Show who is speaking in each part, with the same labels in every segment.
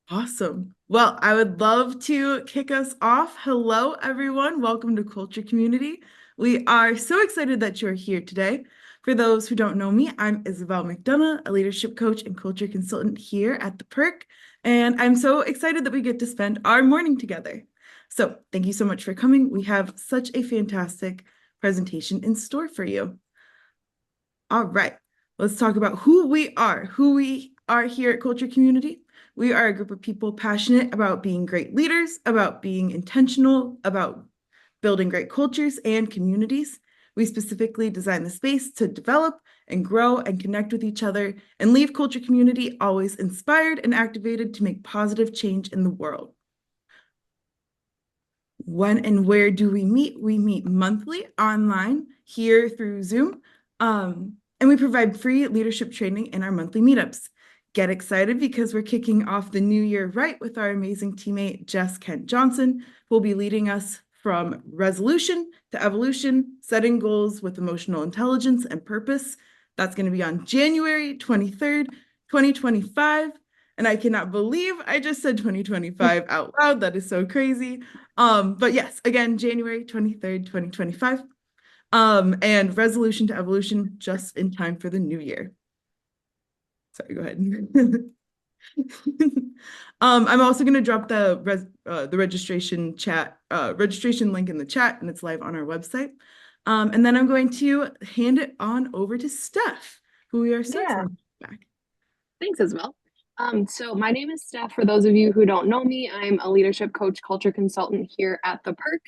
Speaker 1: Awesome. Well, I would love to kick us off. Hello, everyone. Welcome to Culture Community. We are so excited that you're here today. For those who don't know me, I'm Isabel McDonough, a leadership coach and culture consultant here at the Perk. And I'm so excited that we get to spend our morning together. So thank you so much for coming. We have such a fantastic presentation in store for you. All right, let's talk about who we are here at Culture Community. We are a group of people passionate about being great leaders, about being intentional, about building great cultures and communities. We specifically design the space to develop and grow and connect with each other and leave Culture Community always inspired and activated to make positive change in the world. When and where do we meet? We meet monthly online here through Zoom. And we provide free leadership training in our monthly meetups. Get excited because we're kicking off the new year right with our amazing teammate, Jess Kent Johnson, who will be leading us from resolution to evolution, setting goals with emotional intelligence and purpose. That's going to be on January 23rd, 2025. And I cannot believe I just said 2025 out loud. That is so crazy. But yes, again, January 23rd, 2025. And resolution to evolution just in time for the new year. Sorry, go ahead. I'm also going to drop the registration link in the chat, and it's live on our website. And then I'm going to hand it on over to Steph, who we are so excited back.
Speaker 2: Thanks, Isabel. So my name is Steph. For those of you who don't know me, I'm a leadership coach, culture consultant here at the Perk.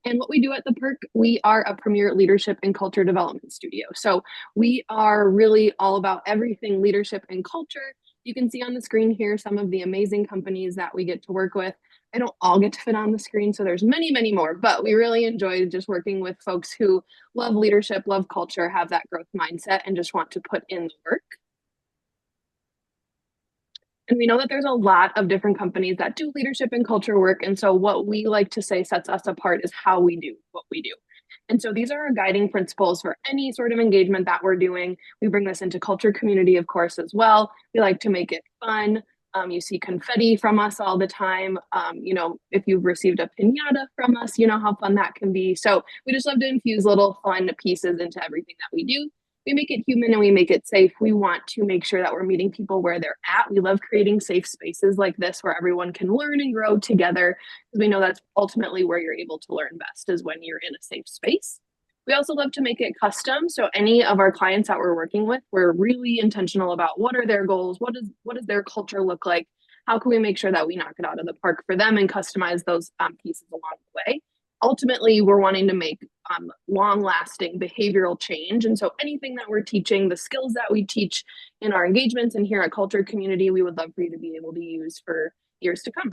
Speaker 2: And what we do at the Perk, we are a premier leadership and culture development studio. So we are really all about everything leadership and culture. You can see on the screen here some of the amazing companies that we get to work with. I don't all get to fit on the screen, so there's many, many more, but we really enjoy just working with folks who love leadership, love culture, have that growth mindset, and just want to put in the work. And we know that there's a lot of different companies that do leadership and culture work. And so what we like to say sets us apart is how we do what we do. And so these are our guiding principles for any sort of engagement that we're doing. We bring this into Culture Community, of course, as well. We like to make it fun. You see confetti from us all the time. If you've received a piñata from us, you know how fun that can be. So we just love to infuse little fun pieces into everything that we do. We make it human and we make it safe. We want to make sure that we're meeting people where they're at. We love creating safe spaces like this where everyone can learn and grow together, because we know that's ultimately where you're able to learn best, is when you're in a safe space. We also love to make it custom. So any of our clients that we're working with, we're really intentional about what are their goals, what does their culture look like, how can we make sure that we knock it out of the park for them and customize those pieces along the way. Ultimately, we're wanting to make long-lasting behavioral change. And so anything that we're teaching, the skills that we teach in our engagements and here at Culture Community, we would love for you to be able to use for years to come.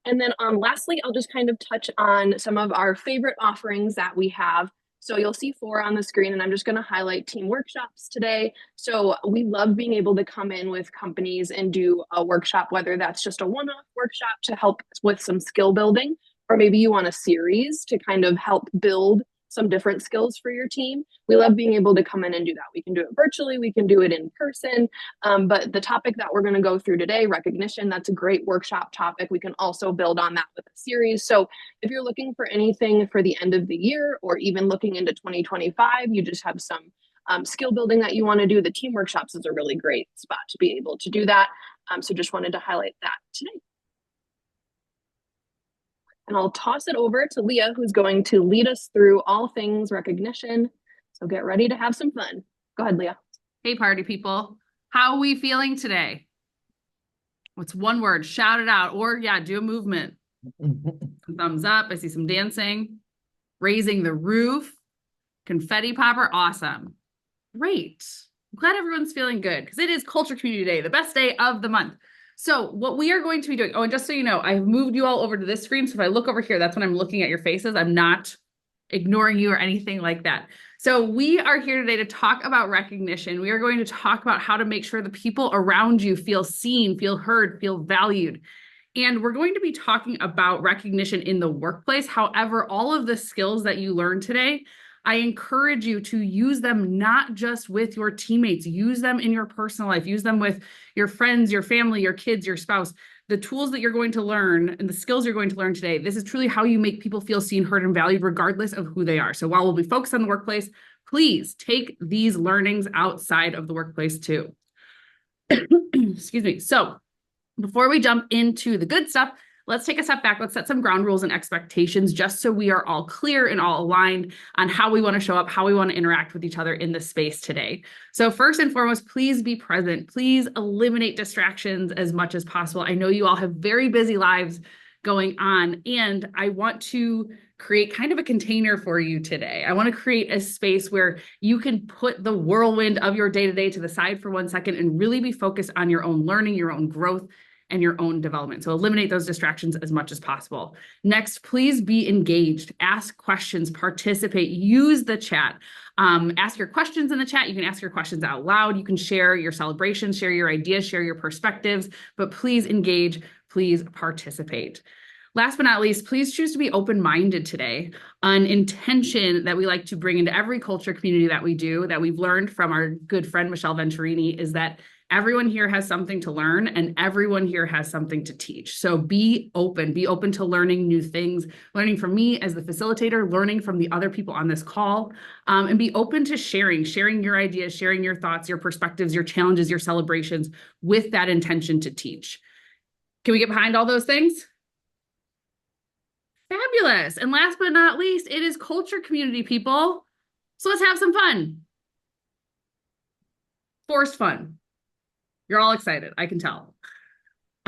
Speaker 2: And then lastly, I'll just kind of touch on some of our favorite offerings that we have. So you'll see 4 on the screen, and I'm just going to highlight team workshops today. So we love being able to come in with companies and do a workshop, whether that's just a one-off workshop to help with some skill building, or maybe you want a series to kind of help build some different skills for your team. We love being able to come in and do that. We can do it virtually, we can do it in person. But the topic that we're going to go through today, recognition, that's a great workshop topic. We can also build on that with a series. So if you're looking for anything for the end of the year or even looking into 2025, you just have some skill building that you want to do, the team workshops is a really great spot to be able to do that. So just wanted to highlight that today. And I'll toss it over to Leah, who's going to lead us through all things recognition. So get ready to have some fun. Go ahead, Leah.
Speaker 3: Hey, party people. How are we feeling today? What's one word? Shout it out. Or do a movement. Thumbs up. I see some dancing. Raising the roof. Confetti popper. Awesome. Great. I'm glad everyone's feeling good because it is Culture Community Day, the best day of the month. So what we are going to be doing, and just so you know, I've moved you all over to this screen. So if I look over here, that's when I'm looking at your faces. I'm not ignoring you or anything like that. So we are here today to talk about recognition. We are going to talk about how to make sure the people around you feel seen, feel heard, feel valued. And we're going to be talking about recognition in the workplace. However, all of the skills that you learn today I encourage you to use them not just with your teammates, use them in your personal life, use them with your friends, your family, your kids, your spouse. The tools that you're going to learn and the skills you're going to learn today, this is truly how you make people feel seen, heard, and valued, regardless of who they are. So while we'll be focused on the workplace, please take these learnings outside of the workplace too. Excuse me. So before we jump into the good stuff, let's take a step back. Let's set some ground rules and expectations just so we are all clear and all aligned on how we want to show up, how we want to interact with each other in this space today. So first and foremost, please be present. Please eliminate distractions as much as possible. I know you all have very busy lives going on, and I want to create kind of a container for you today. I want to create a space where you can put the whirlwind of your day-to-day to the side for 1 second and really be focused on your own learning, your own growth, and your own development. So eliminate those distractions as much as possible. Next, please be engaged, ask questions, participate, use the chat. Ask your questions in the chat. You can ask your questions out loud. You can share your celebrations, share your ideas, share your perspectives, but please engage, please participate. Last but not least, please choose to be open-minded today. An intention that we like to bring into every culture community that we do, that we've learned from our good friend, Michelle Venturini, is that everyone here has something to learn and everyone here has something to teach. So be open to learning new things, learning from me as the facilitator, learning from the other people on this call, and be open to sharing your ideas, sharing your thoughts, your perspectives, your challenges, your celebrations with that intention to teach. Can we get behind all those things? Fabulous. And last but not least, it is culture community, people. So let's have some fun. Forced fun. You're all excited, I can tell.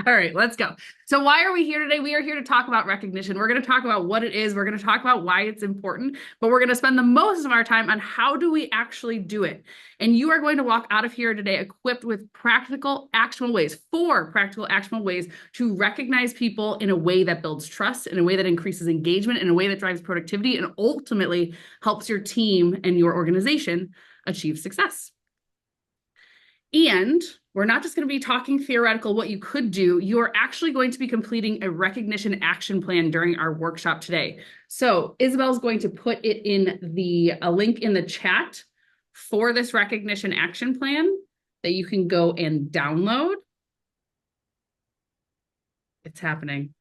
Speaker 3: All right, let's go. So why are we here today? We are here to talk about recognition. We're going to talk about what it is. We're going to talk about why it's important, but we're going to spend the most of our time on how do we actually do it. And you are going to walk out of here today equipped with practical, actionable ways, 4 practical, actionable ways to recognize people in a way that builds trust, in a way that increases engagement, in a way that drives productivity, and ultimately helps your team and your organization achieve success. And we're not just going to be talking theoretical what you could do. You are actually going to be completing a recognition action plan during our workshop today. So Isabel's going to put it in a link in the chat for this recognition action plan that you can go and download. It's happening.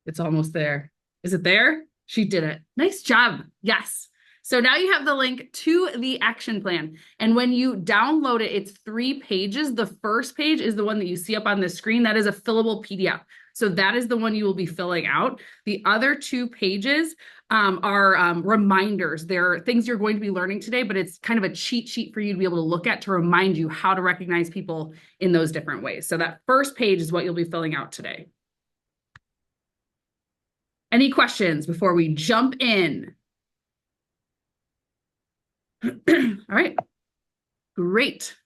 Speaker 3: It's almost there. Is it there? She did it. Nice job. Yes. So now you have the link to the action plan. And when you download it, it's 3 pages. The first page is the one that you see up on the screen. That is a fillable PDF. So that is the one you will be filling out. The other 2 pages are reminders. They're things you're going to be learning today, but it's kind of a cheat sheet for you to be able to look at to remind you how to recognize people in those different ways. So that first page is what you'll be filling out today. Any questions before we jump in? All right, great.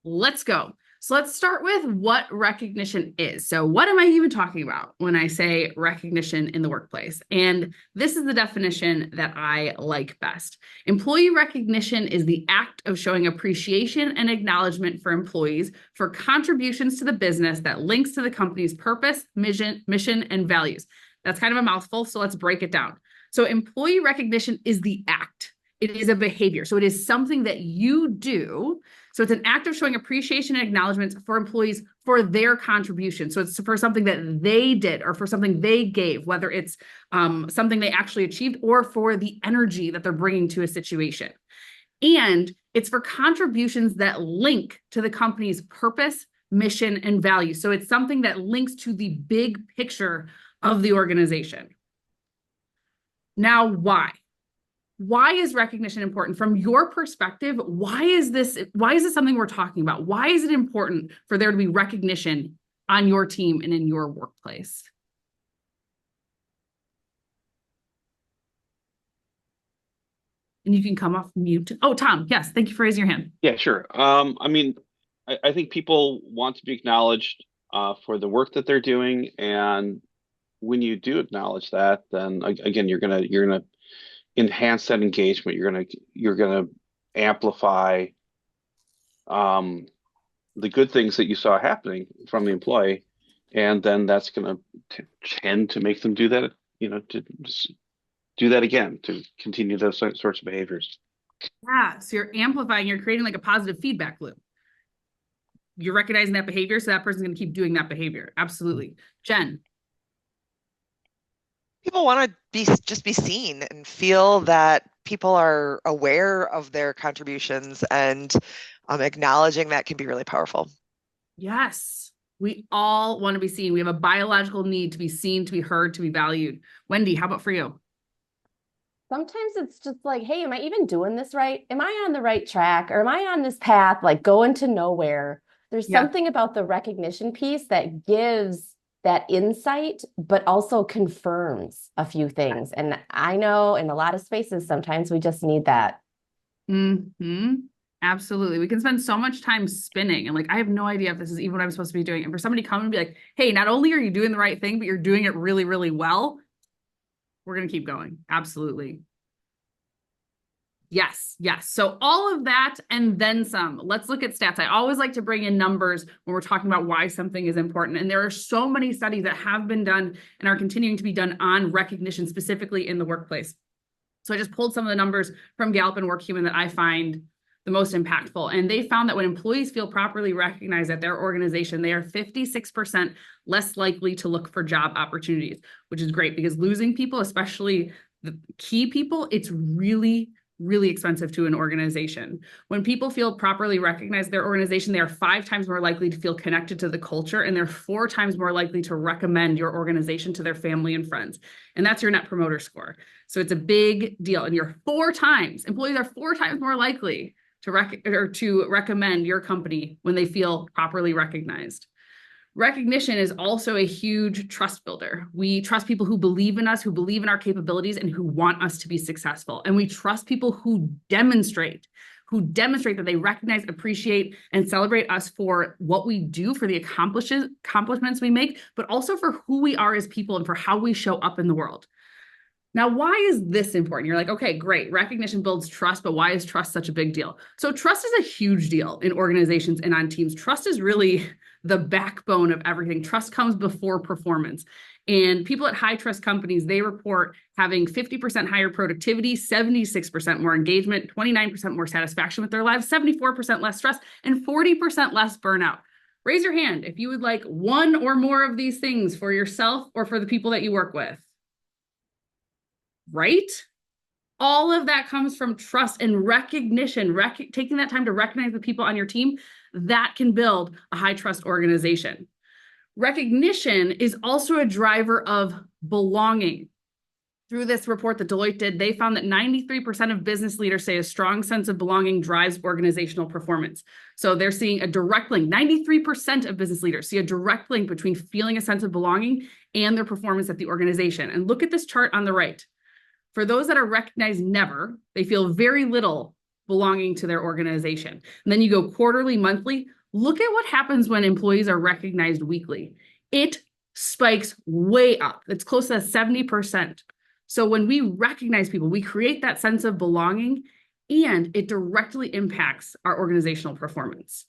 Speaker 3: Let's go. So let's start with what recognition is. So what am I even talking about when I say recognition in the workplace? And this is the definition that I like best. Employee recognition is the act of showing appreciation and acknowledgement for employees for contributions to the business that links to the company's purpose, mission, and values. That's kind of a mouthful, so let's break it down. So employee recognition is the act. It is a behavior. So it is something that you do. So it's an act of showing appreciation and acknowledgement for employees for their contribution. So it's for something that they did or for something they gave, whether it's something they actually achieved or for the energy that they're bringing to a situation. And it's for contributions that link to the company's purpose, mission, and value. So it's something that links to the big picture of the organization. Now, why? Why is recognition important from your perspective? Why is this something we're talking about? Why is it important for there to be recognition on your team and in your workplace? And you can come off mute. Oh, Tom, yes, thank you for raising your hand.
Speaker 4: Yeah, sure. I think people want to be acknowledged for the work that they're doing, and when you do acknowledge that, then again, you're gonna enhance that engagement. You're gonna amplify the good things that you saw happening from the employee, and then that's gonna tend to make them do that. To do that again to continue those sorts of behaviors.
Speaker 3: Yeah. So you're amplifying, you're creating like a positive feedback loop. You're recognizing that behavior, so that person's going to keep doing that behavior. Absolutely. Jen.
Speaker 5: People want to just be seen and feel that people are aware of their contributions, and acknowledging that can be really powerful.
Speaker 3: Yes. We all want to be seen. We have a biological need to be seen, to be heard, to be valued. Wendy, how about for you?
Speaker 6: Sometimes it's just like, hey, am I even doing this right? Am I on the right track? Or am I on this path, like going to nowhere? There's
Speaker 3: Yeah.
Speaker 6: something about the recognition piece that gives that insight, but also confirms a few things. And I know in a lot of spaces, sometimes we just need that.
Speaker 3: Absolutely. We can spend so much time spinning and like, I have no idea if this is even what I'm supposed to be doing. And for somebody to come and be like, hey, not only are you doing the right thing, but you're doing it really, really well. We're going to keep going. Absolutely. Yes. Yes. So all of that and then some. Let's look at stats. I always like to bring in numbers when we're talking about why something is important. And there are so many studies that have been done and are continuing to be done on recognition, specifically in the workplace. So I just pulled some of the numbers from Gallup and WorkHuman that I find the most impactful. And they found that when employees feel properly recognized at their organization, they are 56% less likely to look for job opportunities, which is great because losing people, especially the key people, it's really, really expensive to an organization. When people feel properly recognized their organization, they are 5 times more likely to feel connected to the culture, and they're 4 times more likely to recommend your organization to their family and friends. And that's your Net Promoter Score. So it's a big deal. And employees are 4 times more likely to recommend your company when they feel properly recognized. Recognition is also a huge trust builder. We trust people who believe in us, who believe in our capabilities, and who want us to be successful. And we trust people who demonstrate that they recognize, appreciate, and celebrate us for what we do, for the accomplishments we make, but also for who we are as people and for how we show up in the world. Now, why is this important? You're like, okay, great. Recognition builds trust, but why is trust such a big deal? So trust is a huge deal in organizations and on teams. Trust is really the backbone of everything. Trust comes before performance. And people at high trust companies, they report having 50% higher productivity, 76% more engagement, 29% more satisfaction with their lives, 74% less stress, and 40% less burnout. Raise your hand if you would like one or more of these things for yourself or for the people that you work with. Right? All of that comes from trust and recognition, taking that time to recognize the people on your team that can build a high trust organization. Recognition is also a driver of belonging. Through this report that Deloitte did, they found that 93% of business leaders say a strong sense of belonging drives organizational performance. So they're seeing a direct link. 93% of business leaders see a direct link between feeling a sense of belonging and their performance at the organization. And look at this chart on the right. For those that are recognized never, they feel very little belonging to their organization. And then you go quarterly, monthly. Look at what happens when employees are recognized weekly. It spikes way up. It's close to 70%. So when we recognize people, we create that sense of belonging, and it directly impacts our organizational performance.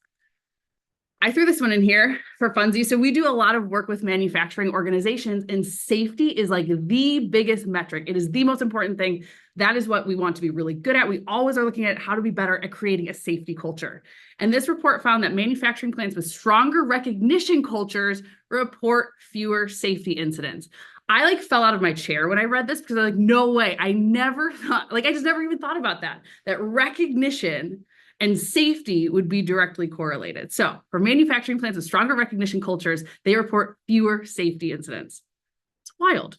Speaker 3: I threw this one in here for funsies. So we do a lot of work with manufacturing organizations, and safety is like the biggest metric. It is the most important thing. That is what we want to be really good at. We always are looking at how to be better at creating a safety culture. And this report found that manufacturing plants with stronger recognition cultures report fewer safety incidents. I fell out of my chair when I read this because I'm like, no way. I just never even thought about that recognition and safety would be directly correlated. So for manufacturing plants with stronger recognition cultures, they report fewer safety incidents. It's wild.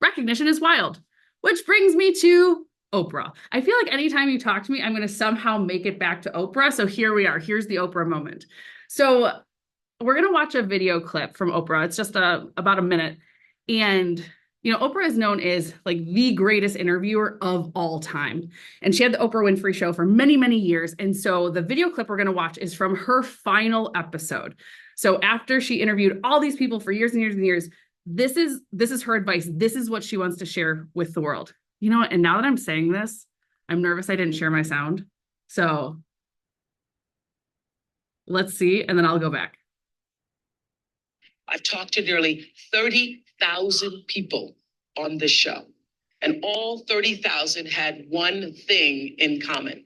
Speaker 3: Recognition is wild, which brings me to Oprah. I feel like anytime you talk to me, I'm going to somehow make it back to Oprah. So here we are. Here's the Oprah moment. So we're going to watch a video clip from Oprah. It's just about a minute. And Oprah is known as the greatest interviewer of all time. And she had the Oprah Winfrey Show for many, many years. And so the video clip we're going to watch is from her final episode. So after she interviewed all these people for years and years and years, this is her advice. This is what she wants to share with the world. And now that I'm saying this, I'm nervous I didn't share my sound. So let's see, and then I'll go back.
Speaker 7: I've talked to nearly 30,000 people on this show. And all 30,000 had one thing in common.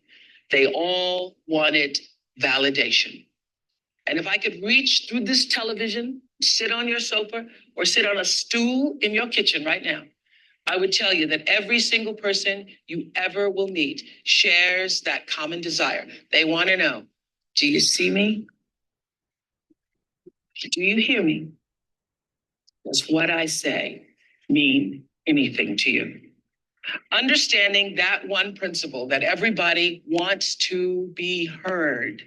Speaker 7: They all wanted validation. And if I could reach through this television, sit on your sofa, or sit on a stool in your kitchen right now, I would tell you that every single person you ever will meet shares that common desire. They want to know, do you see me? Do you hear me? Does what I say mean anything to you? Understanding that one principle, that everybody wants to be heard,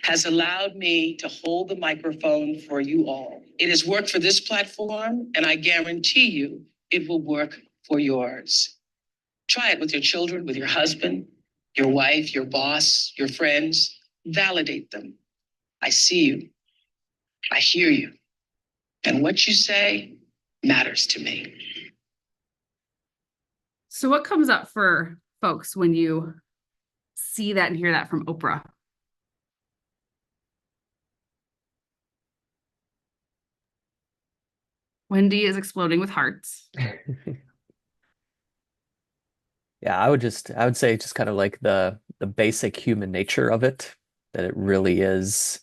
Speaker 7: has allowed me to hold the microphone for you all. It has worked for this platform, and I guarantee you it will work for yours. Try it with your children, with your husband, your wife, your boss, your friends. Validate them. I see you. I hear you. And what you say matters to me.
Speaker 3: So what comes up for folks when you see that and hear that from Oprah? Wendy is exploding with hearts.
Speaker 8: Yeah, I would say just kind of like the basic human nature of it, that it really is,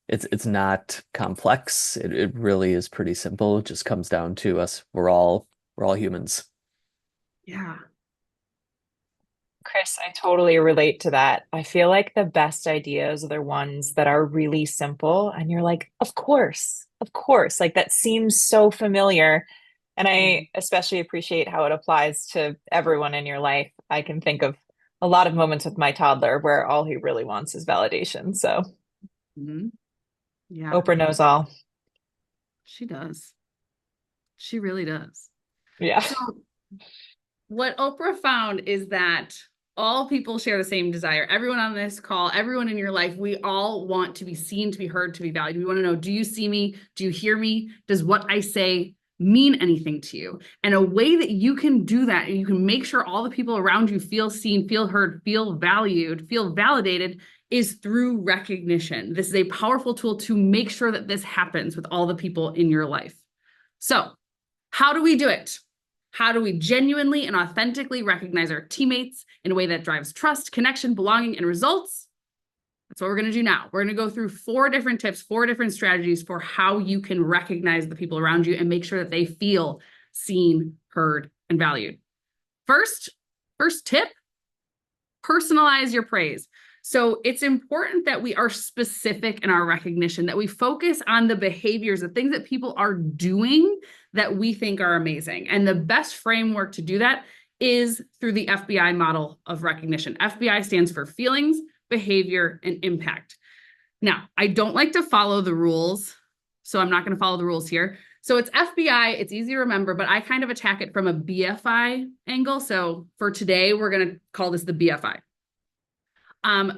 Speaker 8: it's not complex. It really is pretty simple. It just comes down to us. We're all humans.
Speaker 3: Yeah.
Speaker 9: Chris, I totally relate to that. I feel like the best ideas are the ones that are really simple, and you're like, of course, like that seems so familiar. And I especially appreciate how it applies to everyone in your life. I can think of a lot of moments with my toddler where all he really wants is validation. So
Speaker 3: Yeah,
Speaker 9: Oprah knows all.
Speaker 3: she does. She really does.
Speaker 9: Yeah.
Speaker 3: So what Oprah found is that all people share the same desire. Everyone on this call, everyone in your life, we all want to be seen, to be heard, to be valued. We want to know, do you see me? Do you hear me? Does what I say mean anything to you? And a way that you can do that, and you can make sure all the people around you feel seen, feel heard, feel valued, feel validated, is through recognition. This is a powerful tool to make sure that this happens with all the people in your life. So how do we do it? How do we genuinely and authentically recognize our teammates in a way that drives trust, connection, belonging, and results? That's what we're going to do now. We're going to go through 4 different tips, 4 different strategies for how you can recognize the people around you and make sure that they feel seen, heard, and valued. First tip, personalize your praise. So it's important that we are specific in our recognition, that we focus on the behaviors, the things that people are doing that we think are amazing. And the best framework to do that is through the FBI model of recognition. FBI stands for feelings, behavior, and impact. Now, I don't like to follow the rules, so I'm not going to follow the rules here. So it's FBI, it's easy to remember, but I kind of attack it from a BFI angle. So for today, we're going to call this the BFI.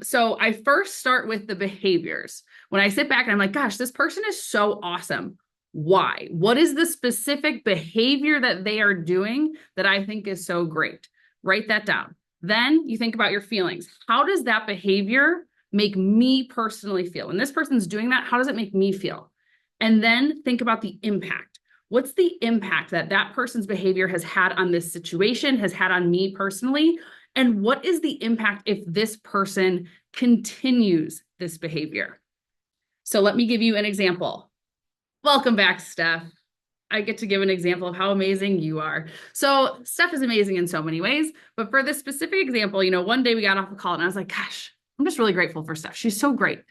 Speaker 3: So I first start with the behaviors. When I sit back and I'm like, gosh, this person is so awesome. Why? What is the specific behavior that they are doing that I think is so great? Write that down. Then you think about your feelings. How does that behavior make me personally feel? When this person's doing that, how does it make me feel? And then think about the impact. What's the impact that that person's behavior has had on this situation, has had on me personally? And what is the impact if this person continues this behavior? So let me give you an example. Welcome back, Steph. I get to give an example of how amazing you are. So Steph is amazing in so many ways, but for this specific example, one day we got off a call and I was like, gosh, I'm just really grateful for Steph. She's so great.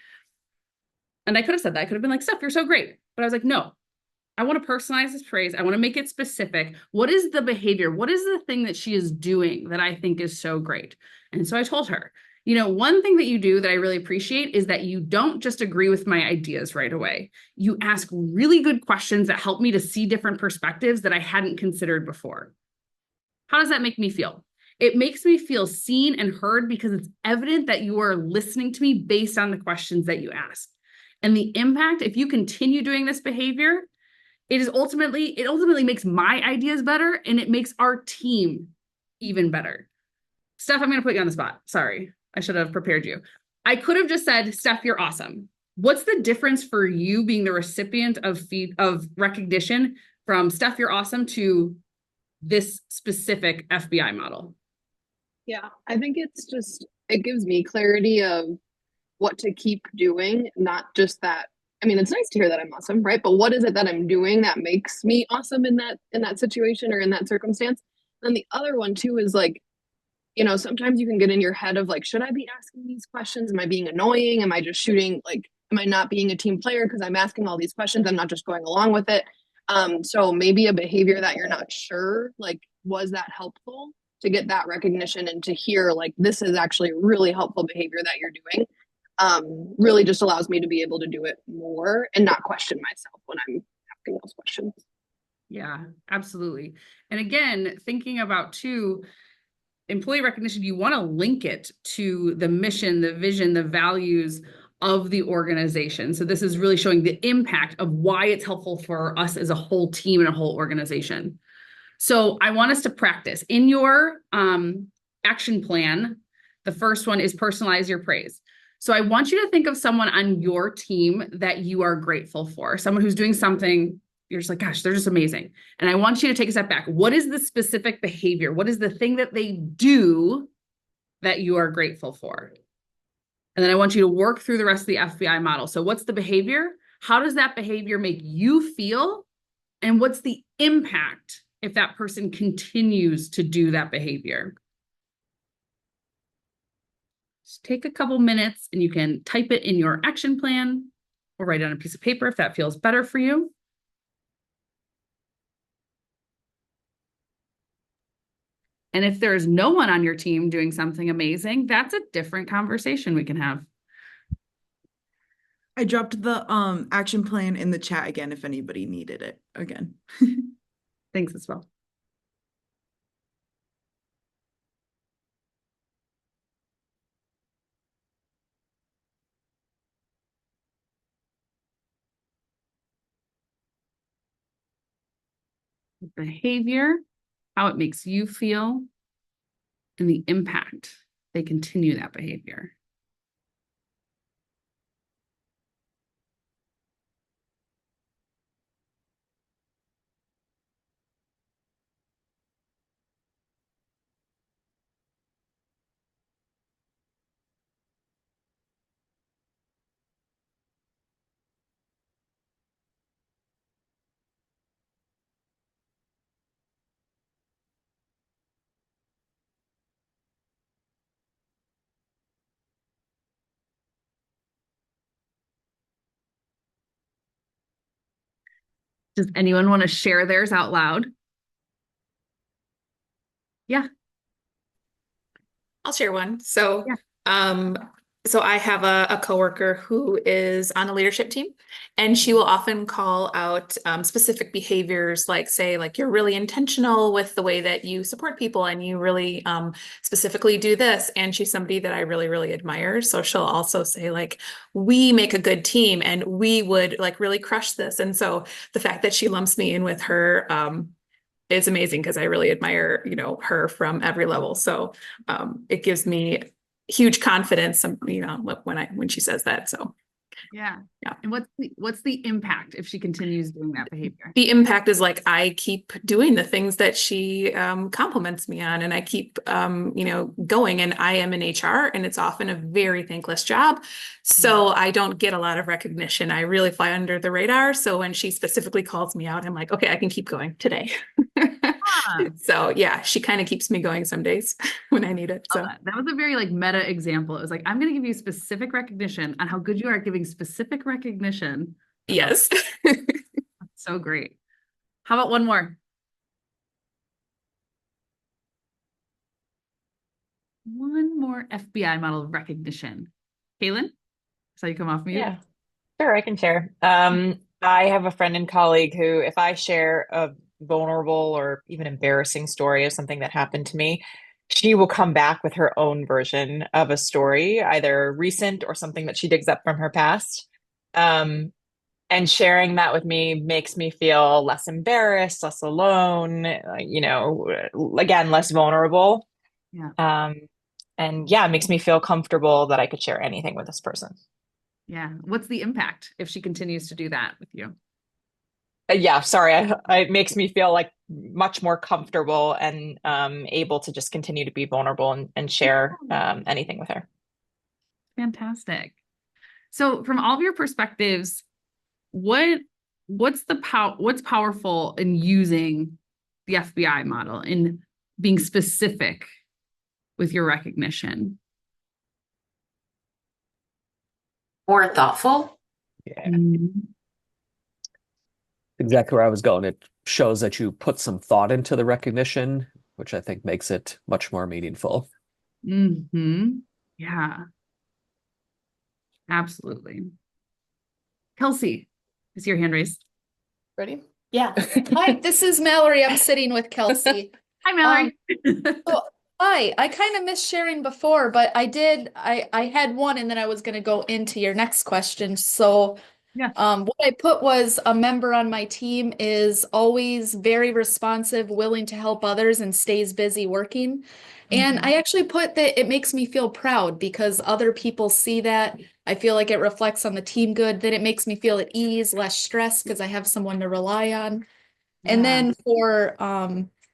Speaker 3: And I could have said that. I could have been like, Steph, you're so great. But I was like, no, I want to personalize this praise. I want to make it specific. What is the behavior? What is the thing that she is doing that I think is so great? And so I told her, one thing that you do that I really appreciate is that you don't just agree with my ideas right away. You ask really good questions that help me to see different perspectives that I hadn't considered before. How does that make me feel? It makes me feel seen and heard because it's evident that you are listening to me based on the questions that you ask. And the impact, if you continue doing this behavior, it ultimately makes my ideas better and it makes our team even better. Steph, I'm going to put you on the spot. Sorry, I should have prepared you. I could have just said, Steph, you're awesome. What's the difference for you being the recipient of recognition from Steph, you're awesome to this specific FBI model?
Speaker 2: Yeah, I think it gives me clarity of what to keep doing, not just that. I mean, it's nice to hear that I'm awesome, right? But what is it that I'm doing that makes me awesome in that situation or in that circumstance? And the other one too is like, sometimes you can get in your head of like, should I be asking these questions? Am I being annoying? Am I just shooting like, am I not being a team player because I'm asking all these questions? I'm not just going along with it. So maybe a behavior that you're not sure, like, was that helpful, to get that recognition and to hear like this is actually really helpful behavior that you're doing, really just allows me to be able to do it more and not question myself when I'm asking those questions.
Speaker 3: Yeah, absolutely. And again, thinking about too, employee recognition, you want to link it to the mission, the vision, the values of the organization. So this is really showing the impact of why it's helpful for us as a whole team and a whole organization. So I want us to practice in your action plan. The first one is personalize your praise. So I want you to think of someone on your team that you are grateful for, someone who's doing something you're just like, gosh, they're just amazing. And I want you to take a step back. What is the specific behavior? What is the thing that they do that you are grateful for? And then I want you to work through the rest of the FBI model. So what's the behavior? How does that behavior make you feel? And what's the impact if that person continues to do that behavior? Just take a couple minutes and you can type it in your action plan or write it on a piece of paper if that feels better for you. And if there's no one on your team doing something amazing, that's a different conversation we can have.
Speaker 1: I dropped the action plan in the chat again if anybody needed it again.
Speaker 3: Thanks as well. Behavior, how it makes you feel, and the impact they continue that behavior. Does anyone want to share theirs out loud? Yeah.
Speaker 10: I'll share one. So,
Speaker 3: Yeah.
Speaker 10: so I have a coworker who is on a leadership team, and she will often call out specific behaviors, like say, like you're really intentional with the way that you support people, and you really specifically do this. And she's somebody that I really, really admire. So she'll also say like, we make a good team, and we would like really crush this. And so the fact that she lumps me in with her is amazing because I really admire, her from every level. So it gives me huge confidence, when she says that. So
Speaker 3: Yeah.
Speaker 10: Yeah.
Speaker 3: And what's the impact if she continues doing that behavior?
Speaker 10: the impact is like I keep doing the things that she compliments me on, and I keep going. And I am in HR, and it's often a very thankless job, so I don't get a lot of recognition. I really fly under the radar. So when she specifically calls me out, I'm like, okay, I can keep going today. So yeah, she kind of keeps me going some days when I need it. So
Speaker 3: That was a very like meta example. It was like, I'm going to give you specific recognition on how good you are at giving specific recognition.
Speaker 10: yes.
Speaker 3: So great. How about one more? One more FBI model of recognition. Kaylin, saw you come off mute.
Speaker 9: Yeah, sure, I can share. I have a friend and colleague who, if I share a vulnerable or even embarrassing story of something that happened to me, she will come back with her own version of a story, either recent or something that she digs up from her past. And sharing that with me makes me feel less embarrassed, less alone, again, less vulnerable.
Speaker 3: Yeah.
Speaker 9: And yeah, it makes me feel comfortable that I could share anything with this person.
Speaker 3: Yeah. What's the impact if she continues to do that with you?
Speaker 9: Yeah, sorry. It makes me feel like much more comfortable and able to just continue to be vulnerable and share anything with her.
Speaker 3: Fantastic. So from all of your perspectives, what's powerful in using the FBI model in being specific with your recognition?
Speaker 10: More thoughtful.
Speaker 8: Yeah,
Speaker 3: Mhm.
Speaker 8: exactly where I was going. It shows that you put some thought into the recognition, which I think makes it much more meaningful.
Speaker 3: Yeah, absolutely. Kelsey, is your hand raised?
Speaker 11: Ready? Yeah. Hi, this is Mallory. I'm sitting with Kelsey.
Speaker 3: Hi, Mallory.
Speaker 11: So, hi, I kind of missed sharing before, but I had one and then I was going to go into your next question. So,
Speaker 3: Yeah.
Speaker 11: what I put was a member on my team is always very responsive, willing to help others, and stays busy working. And I actually put that it makes me feel proud because other people see that. I feel like it reflects on the team good. Then it makes me feel at ease, less stress because I have someone to rely on. And
Speaker 3: Yeah.
Speaker 11: then for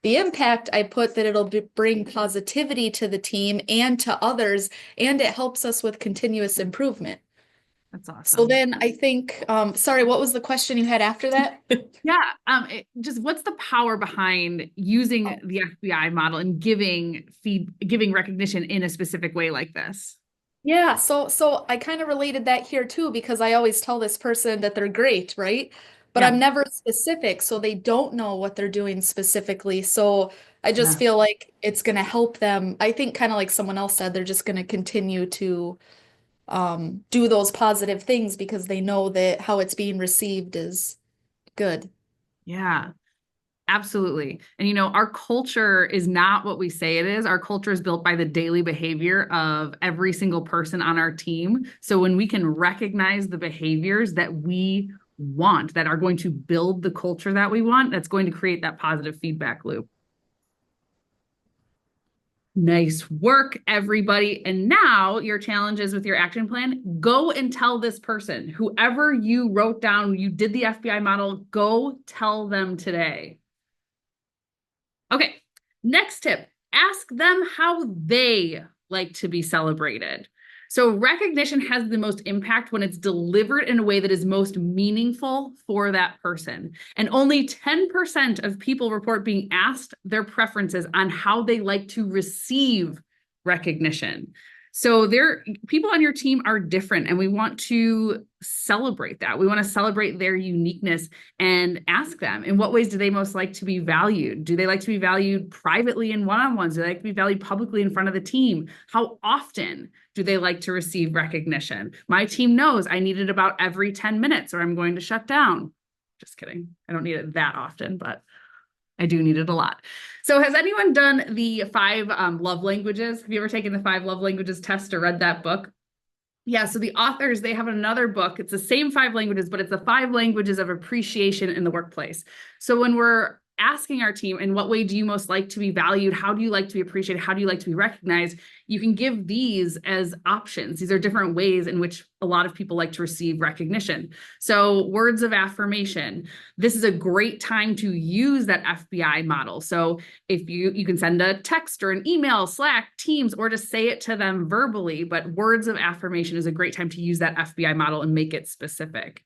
Speaker 11: the impact, I put that it'll bring positivity to the team and to others, and it helps us with continuous improvement.
Speaker 3: That's awesome.
Speaker 11: So then I think, sorry, what was the question you had after that?
Speaker 3: Yeah, just what's the power behind using the FBI model and giving recognition in a specific way like this?
Speaker 11: Yeah, so I kind of related that here too, because I always tell this person that they're great, right? But
Speaker 3: Yeah.
Speaker 11: I'm never specific, so they don't know what they're doing specifically. So I just
Speaker 3: Yeah.
Speaker 11: feel like it's going to help them. I think kind of like someone else said, they're just going to continue to do those positive things because they know that how it's being received is good.
Speaker 3: Yeah, absolutely. And our culture is not what we say it is. Our culture is built by the daily behavior of every single person on our team. So when we can recognize the behaviors that we want, that are going to build the culture that we want, that's going to create that positive feedback loop. Nice work, everybody. And now your challenge is with your action plan, go and tell this person, whoever you wrote down, you did the FBI model, go tell them today. Okay, next tip, ask them how they like to be celebrated. So recognition has the most impact when it's delivered in a way that is most meaningful for that person. And only 10% of people report being asked their preferences on how they like to receive recognition. So people on your team are different, and we want to celebrate that. We want to celebrate their uniqueness and ask them, in what ways do they most like to be valued? Do they like to be valued privately in one-on-ones? Do they like to be valued publicly in front of the team? How often do they like to receive recognition? My team knows I need it about every 10 minutes or I'm going to shut down. Just kidding. I don't need it that often, but I do need it a lot. So has anyone done the 5 love languages? Have you ever taken the 5 love languages test or read that book? Yeah, so the authors, they have another book. It's the same 5 languages, but it's the 5 languages of appreciation in the workplace. So when we're asking our team, in what way do you most like to be valued? How do you like to be appreciated? How do you like to be recognized? You can give these as options. These are different ways in which a lot of people like to receive recognition. So words of affirmation. This is a great time to use that FBI model. So if you can send a text or an email, Slack, Teams, or just say it to them verbally, but words of affirmation is a great time to use that FBI model and make it specific.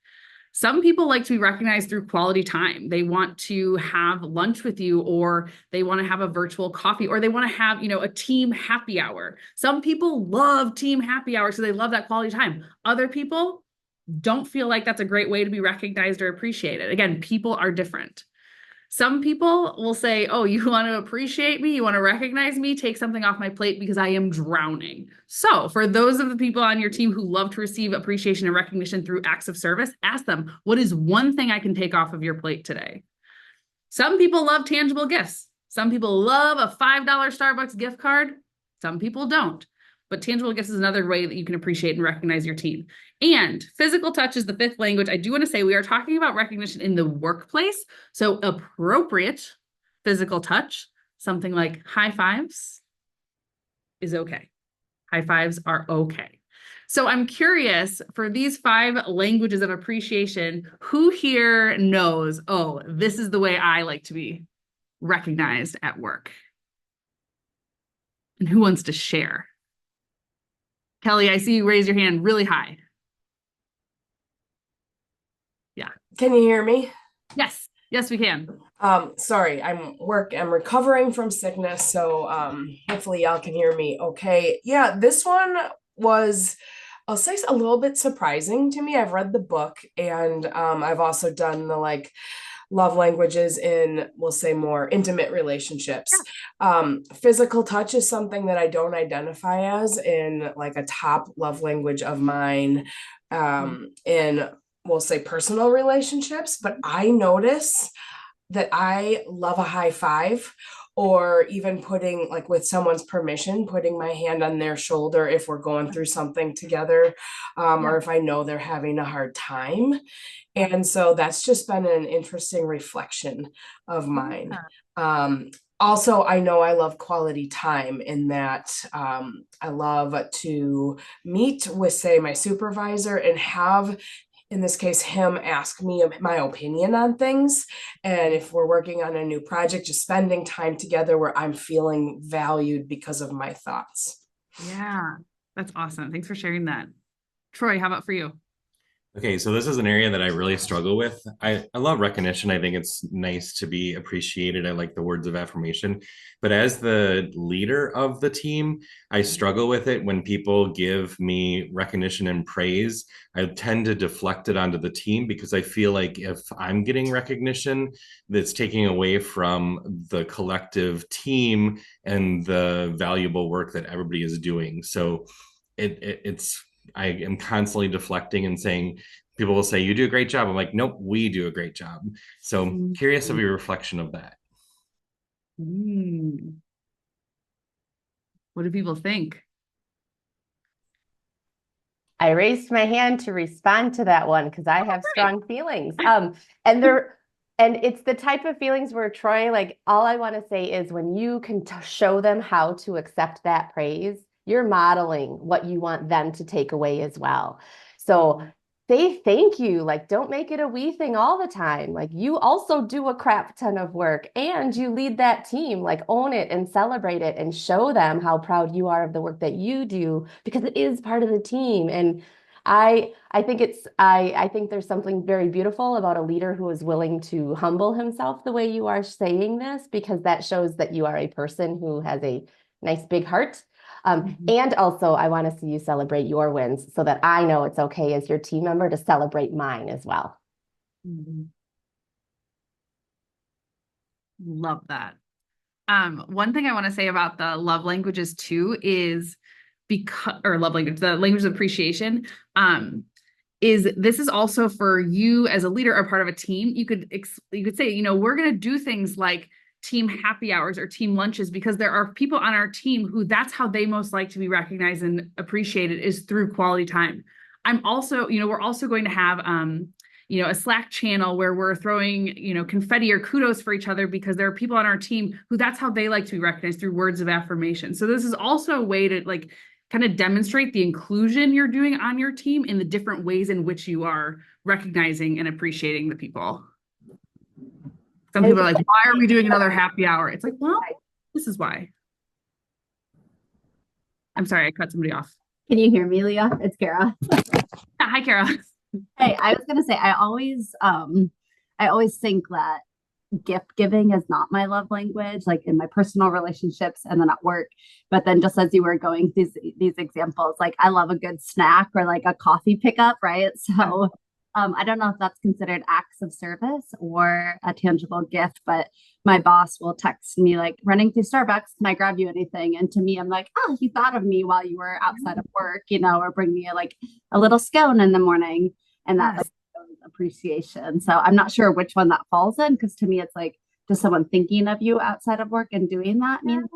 Speaker 3: Some people like to be recognized through quality time. They want to have lunch with you, or they want to have a virtual coffee, or they want to have, a team happy hour. Some people love team happy hour, so they love that quality time. Other people don't feel like that's a great way to be recognized or appreciated. Again, people are different. Some people will say, oh, you want to appreciate me? You want to recognize me? Take something off my plate because I am drowning. So for those of the people on your team who love to receive appreciation and recognition through acts of service, ask them, what is one thing I can take off of your plate today? Some people love tangible gifts. Some people love a $5 Starbucks gift card. Some people don't. But tangible gifts is another way that you can appreciate and recognize your team. And physical touch is the 5th language. I do want to say we are talking about recognition in the workplace. So appropriate physical touch, something like high fives is okay. High fives are okay. So I'm curious, for these 5 languages of appreciation, who here knows, oh, this is the way I like to be recognized at work? And who wants to share? Kelly, I see you raise your hand really high. Yeah.
Speaker 12: Can you hear me?
Speaker 3: Yes. Yes, we can.
Speaker 12: Sorry, I'm recovering from sickness, so hopefully y'all can hear me okay. Yeah, this one was, I'll say, a little bit surprising to me. I've read the book, and I've also done the like love languages in, we'll say, more intimate relationships. Physical touch is something that I don't identify as in like a top love language of mine in, we'll say, personal relationships, but I notice that I love a high five, or even putting, like, with someone's permission, putting my hand on their shoulder if we're going through something together, or if I know they're having a hard time. And so that's just been an interesting reflection of mine. Also, I know I love quality time in that I love to meet with, say, my supervisor and have, in this case, him ask me my opinion on things. And if we're working on a new project, just spending time together where I'm feeling valued because of my thoughts.
Speaker 3: Yeah, that's awesome. Thanks for sharing that. Troy, how about for you?
Speaker 13: Okay, so this is an area that I really struggle with. I love recognition. I think it's nice to be appreciated. I like the words of affirmation. But as the leader of the team, I struggle with it when people give me recognition and praise. I tend to deflect it onto the team because I feel like if I'm getting recognition, that's taking away from the collective team and the valuable work that everybody is doing. So I am constantly deflecting and saying, people will say, you do a great job. I'm like, nope, we do a great job. So curious of your reflection of that.
Speaker 3: What do people think?
Speaker 6: I raised my hand to respond to that one because I have strong feelings. And it's the type of feelings where, Troy, like, all I want to say is when you can show them how to accept that praise, you're modeling what you want them to take away as well. So say thank you. Like, don't make it a we thing all the time. Like, you also do a crap ton of work and you lead that team. Like, own it and celebrate it and show them how proud you are of the work that you do, because it is part of the team. And I think there's something very beautiful about a leader who is willing to humble himself the way you are saying this, because that shows that you are a person who has a nice big heart. And also, I want to see you celebrate your wins so that I know it's okay as your team member to celebrate mine as well.
Speaker 3: Love that. One thing I want to say about the love languages too is the language of appreciation, is this is also for you as a leader or part of a team. You could say, you know, we're going to do things like team happy hours or team lunches, because there are people on our team who that's how they most like to be recognized and appreciated, is through quality time. I'm also, we're also going to have, a Slack channel where we're throwing, confetti or kudos for each other, because there are people on our team who that's how they like to be recognized, through words of affirmation. So this is also a way to like kind of demonstrate the inclusion you're doing on your team in the different ways in which you are recognizing and appreciating the people. Some people are like, why are we doing another happy hour? It's like, well, this is why. I'm sorry, I cut somebody off.
Speaker 14: Can you hear me, Leah? It's Kara.
Speaker 3: Hi, Kara.
Speaker 14: Hey, I was gonna say, I always think that gift giving is not my love language, like in my personal relationships and then at work. But then, just as you were going through these examples, like I love a good snack or like a coffee pickup, right? So I don't know if that's considered acts of service or a tangible gift, but my boss will text me like, running through Starbucks, can I grab you anything? And to me, I'm like, oh, you thought of me while you were outside of work, or bring me a little scone in the morning. And that's appreciation. So I'm not sure which one that falls in, because to me, it's like, just someone thinking of you outside of work and doing that means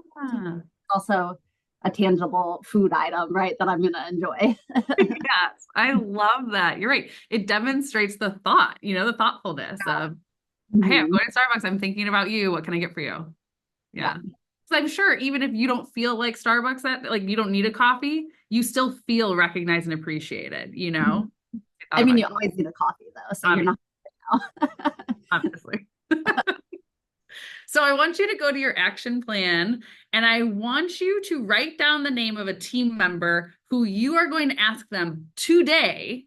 Speaker 14: also a tangible food item, right, that I'm going to enjoy.
Speaker 3: Yes, I love that. You're right. It demonstrates the thought, the thoughtfulness of, hey, I'm going to Starbucks. I'm thinking about you. What can I get for you? Yeah. So I'm sure even if you don't feel like Starbucks, you don't need a coffee, you still feel recognized and appreciated, you know?
Speaker 14: I mean, you always need a coffee though, so you're not
Speaker 3: obviously. So I want you to go to your action plan and I want you to write down the name of a team member who you are going to ask them today,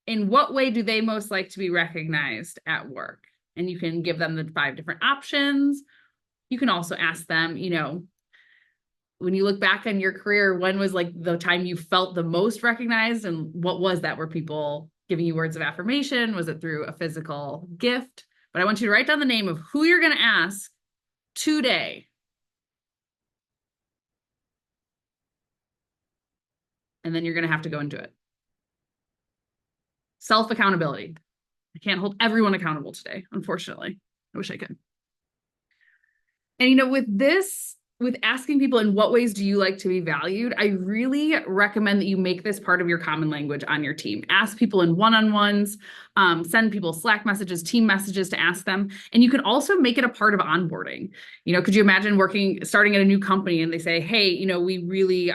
Speaker 3: in what way do they most like to be recognized at work? And you can give them the 5 different options. You can also ask them, you know, when you look back on your career, when was like the time you felt the most recognized, and what was that? Were people giving you words of affirmation? Was it through a physical gift? But I want you to write down the name of who you're going to ask today. And then you're going to have to go into it. Self-accountability. I can't hold everyone accountable today, unfortunately. I wish I could. And, you know, with asking people in what ways do you like to be valued, I really recommend that you make this part of your common language on your team. Ask people in one-on-ones, send people Slack messages, team messages to ask them. And you can also make it a part of onboarding. You know, could you imagine starting at a new company and they say, hey, you know, we really,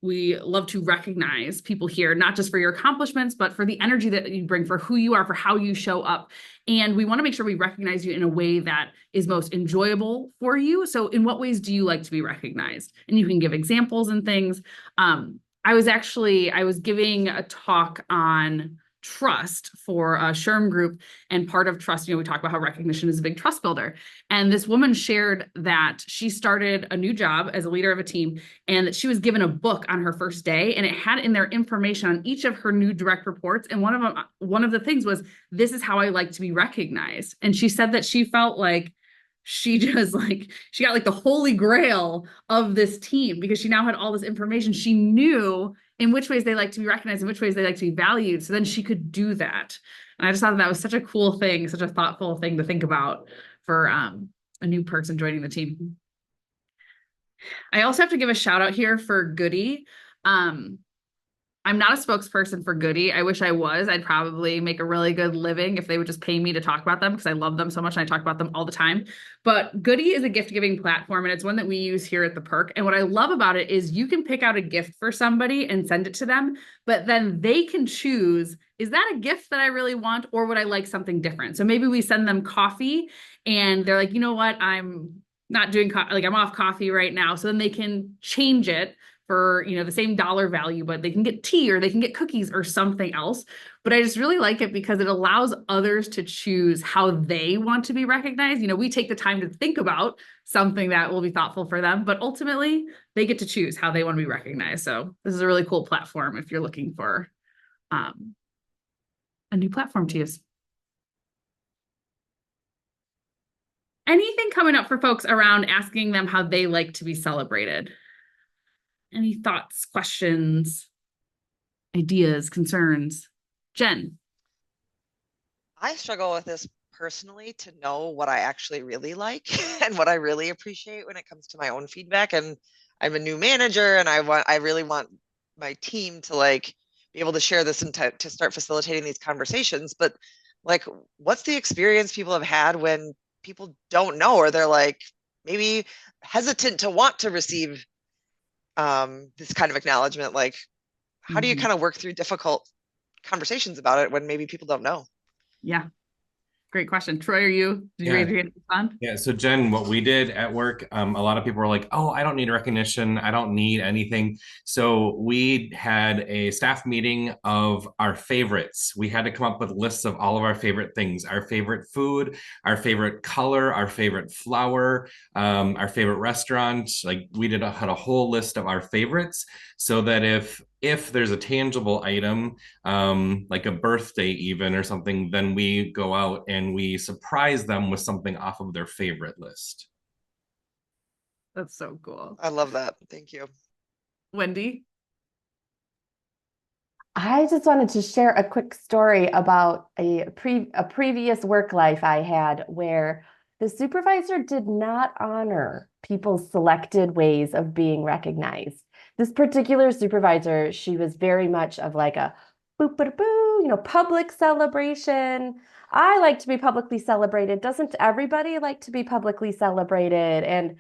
Speaker 3: we love to recognize people here, not just for your accomplishments, but for the energy that you bring, for who you are, for how you show up. And we want to make sure we recognize you in a way that is most enjoyable for you. So in what ways do you like to be recognized? And you can give examples and things. I was giving a talk on trust for a SHRM group, and part of trust, you know, we talk about how recognition is a big trust builder. And this woman shared that she started a new job as a leader of a team, and that she was given a book on her first day, and it had in there information on each of her new direct reports. And one of the things was, this is how I like to be recognized. And she said that she felt like she got like the holy grail of this team, because she now had all this information. She knew in which ways they like to be recognized, in which ways they like to be valued. So then she could do that. And I just thought that was such a cool thing, such a thoughtful thing to think about for a new person joining the team. I also have to give a shout out here for Goody. I'm not a spokesperson for Goody. I wish I was. I'd probably make a really good living if they would just pay me to talk about them, because I love them so much and I talk about them all the time. But Goody is a gift-giving platform, and it's one that we use here at the Perk. And what I love about it is you can pick out a gift for somebody and send it to them, but then they can choose, is that a gift that I really want, or would I like something different? So maybe we send them coffee and they're like, you know what, I'm not doing I'm off coffee right now. So then they can change it for, you know, the same dollar value, but they can get tea or they can get cookies or something else. But I just really like it because it allows others to choose how they want to be recognized. You know, we take the time to think about something that will be thoughtful for them, but ultimately they get to choose how they want to be recognized. So this is a really cool platform if you're looking for a new platform to use. Anything coming up for folks around asking them how they like to be celebrated? Any thoughts, questions, ideas, concerns? Jen?
Speaker 5: I struggle with this personally, to know what I actually really like and what I really appreciate when it comes to my own feedback. And I'm a new manager, and I really want my team to like be able to share this and to start facilitating these conversations. But like, what's the experience people have had when people don't know, or they're like maybe hesitant to want to receive this kind of acknowledgement? Like, how do you kind of work through difficult conversations about it when maybe people don't know?
Speaker 3: Yeah, great question. Troy, did you raise your hand to respond?
Speaker 13: Yeah, so Jen, what we did at work, a lot of people were like, oh, I don't need recognition, I don't need anything. So we had a staff meeting of our favorites. We had to come up with lists of all of our favorite things: our favorite food, our favorite color, our favorite flower, our favorite restaurant. Like, we had a whole list of our favorites, so that if there's a tangible item, like a birthday even or something, then we go out and we surprise them with something off of their favorite list.
Speaker 3: That's so cool.
Speaker 5: I love that. Thank you.
Speaker 3: Wendy?
Speaker 6: I just wanted to share a quick story about a previous work life I had, where the supervisor did not honor people's selected ways of being recognized. This particular supervisor, she was very much of like a boop-a-boo, you know, public celebration. I like to be publicly celebrated. Doesn't everybody like to be publicly celebrated? And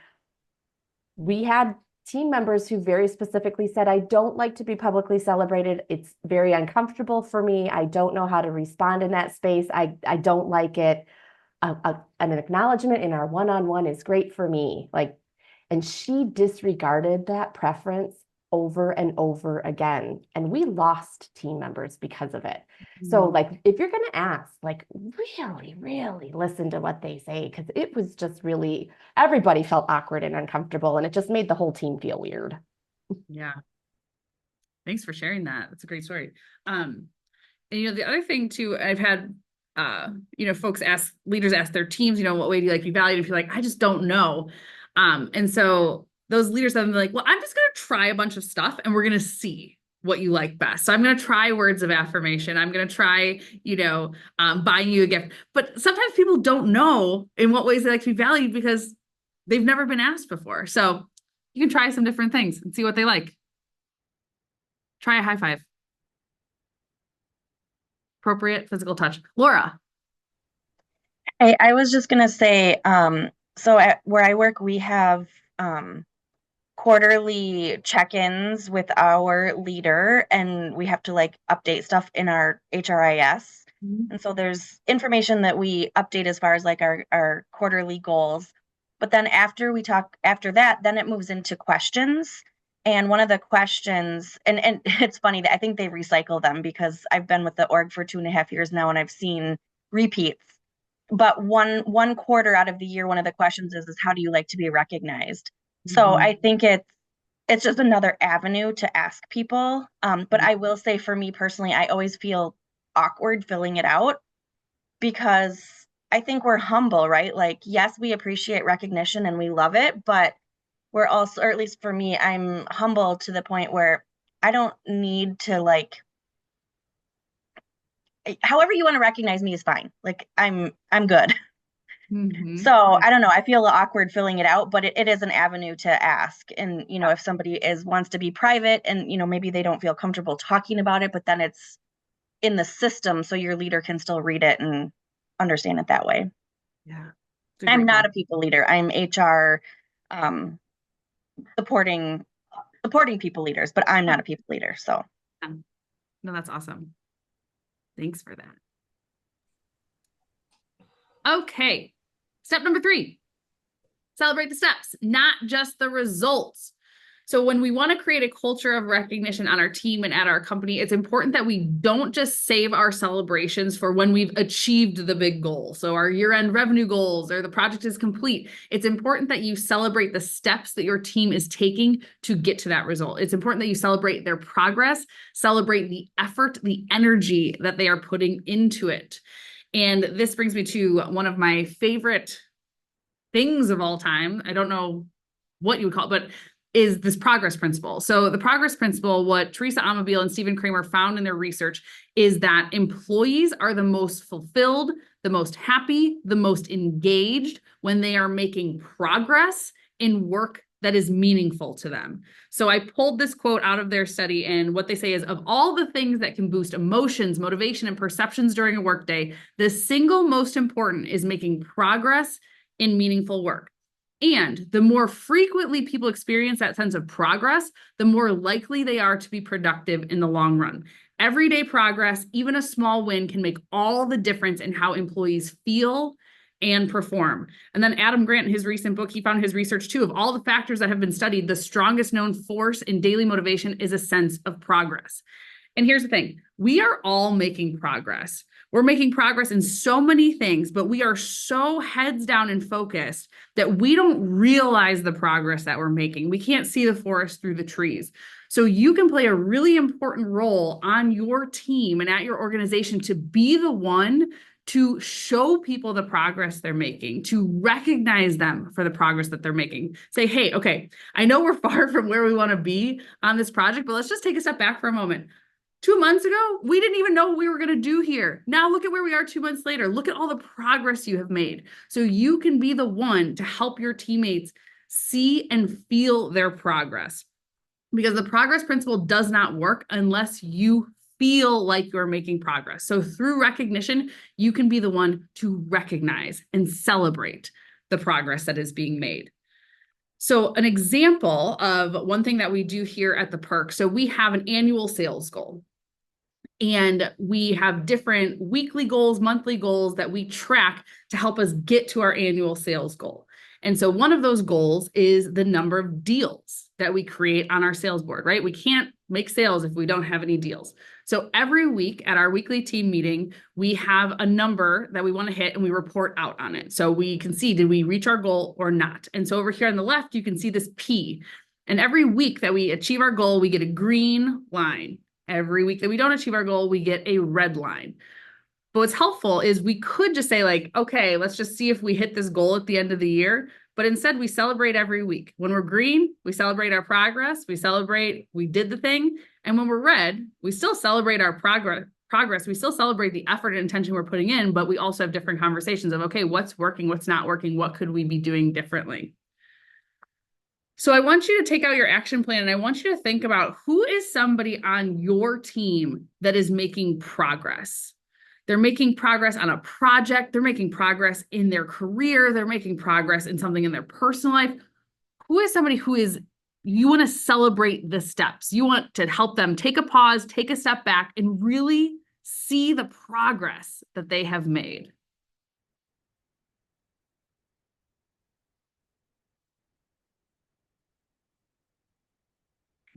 Speaker 6: we had team members who very specifically said, I don't like to be publicly celebrated. It's very uncomfortable for me. I don't know how to respond in that space. I don't like it. An acknowledgement in our one-on-one is great for me. Like, and she disregarded that preference over and over again. And we lost team members because of it. So like, if you're going to ask, like really, really listen to what they say, because it was just really, everybody felt awkward and uncomfortable, and it just made the whole team feel weird.
Speaker 3: Yeah. Thanks for sharing that. That's a great story. And the other thing too, I've had, leaders ask their teams, what way do you like to be valued? If you're like, I just don't know. And so those leaders have been like, well, I'm just going to try a bunch of stuff and we're going to see what you like best. So I'm going to try words of affirmation. I'm going to try, buying you a gift. But sometimes people don't know in what ways they like to be valued because they've never been asked before. So you can try some different things and see what they like. Try a high five. Appropriate physical touch. Laura.
Speaker 15: I was just going to say, so where I work, we have quarterly check-ins with our leader, and we have to like update stuff in our HRIS. And so there's information that we update as far as like our quarterly goals. But then after that, then it moves into questions. And one of the questions, and it's funny that I think they recycle them because I've been with the org for 2.5 years now, and I've seen repeats. But one quarter out of the year, one of the questions is how do you like to be recognized? So I think it's just another avenue to ask people. But I will say, for me personally, I always feel awkward filling it out because I think we're humble, right? Like, yes, we appreciate recognition and we love it, but we're also, or at least for me, I'm humble to the point where I don't need to like, however you want to recognize me is fine. Like I'm good. So I don't know, I feel awkward filling it out, but it is an avenue to ask. And, if somebody wants to be private and, maybe they don't feel comfortable talking about it, but then it's in the system so your leader can still read it and understand it that way.
Speaker 3: Yeah.
Speaker 15: I'm not a people leader. I'm HR, supporting people leaders, but I'm not a people leader. So
Speaker 3: no, that's awesome. Thanks for that. Okay. Step number 3, celebrate the steps, not just the results. So when we want to create a culture of recognition on our team and at our company, it's important that we don't just save our celebrations for when we've achieved the big goal. So our year-end revenue goals or the project is complete. It's important that you celebrate the steps that your team is taking to get to that result. It's important that you celebrate their progress, celebrate the effort, the energy that they are putting into it. And this brings me to one of my favorite things of all time. I don't know what you would call it, but is this progress principle. So the progress principle, what Teresa Amabile and Stephen Kramer found in their research is that employees are the most fulfilled, the most happy, the most engaged when they are making progress in work that is meaningful to them. So I pulled this quote out of their study, and what they say is, of all the things that can boost emotions, motivation, and perceptions during a workday, the single most important is making progress in meaningful work. And the more frequently people experience that sense of progress, the more likely they are to be productive in the long run. Everyday progress, even a small win, can make all the difference in how employees feel and perform. And then Adam Grant, in his recent book, he found his research too, of all the factors that have been studied, the strongest known force in daily motivation is a sense of progress. And here's the thing, we are all making progress. We're making progress in so many things, but we are so heads down and focused that we don't realize the progress that we're making. We can't see the forest through the trees. So you can play a really important role on your team and at your organization to be the one to show people the progress they're making, to recognize them for the progress that they're making. Say, hey, okay, I know we're far from where we want to be on this project, but let's just take a step back for a moment. 2 months ago, we didn't even know what we were going to do here. Now look at where we are 2 months later. Look at all the progress you have made. So you can be the one to help your teammates see and feel their progress. Because the progress principle does not work unless you feel like you're making progress. So through recognition, you can be the one to recognize and celebrate the progress that is being made. So an example of one thing that we do here at the Perk, so we have an annual sales goal. And we have different weekly goals, monthly goals that we track to help us get to our annual sales goal. And so one of those goals is the number of deals that we create on our sales board, right? We can't make sales if we don't have any deals. So every week at our weekly team meeting, we have a number that we want to hit and we report out on it. So we can see, did we reach our goal or not? And so over here on the left, you can see this P. And every week that we achieve our goal, we get a green line. Every week that we don't achieve our goal, we get a red line. But what's helpful is we could just say like, okay, let's just see if we hit this goal at the end of the year. But instead we celebrate every week. When we're green, we celebrate our progress. We celebrate we did the thing. And when we're red, we still celebrate our progress. We still celebrate the effort and intention we're putting in, but we also have different conversations of, okay, what's working, what's not working, what could we be doing differently? So I want you to take out your action plan and I want you to think about who is somebody on your team that is making progress. They're making progress on a project. They're making progress in their career. They're making progress in something in their personal life. Who is somebody who is, you want to celebrate the steps. You want to help them take a pause, take a step back, and really see the progress that they have made.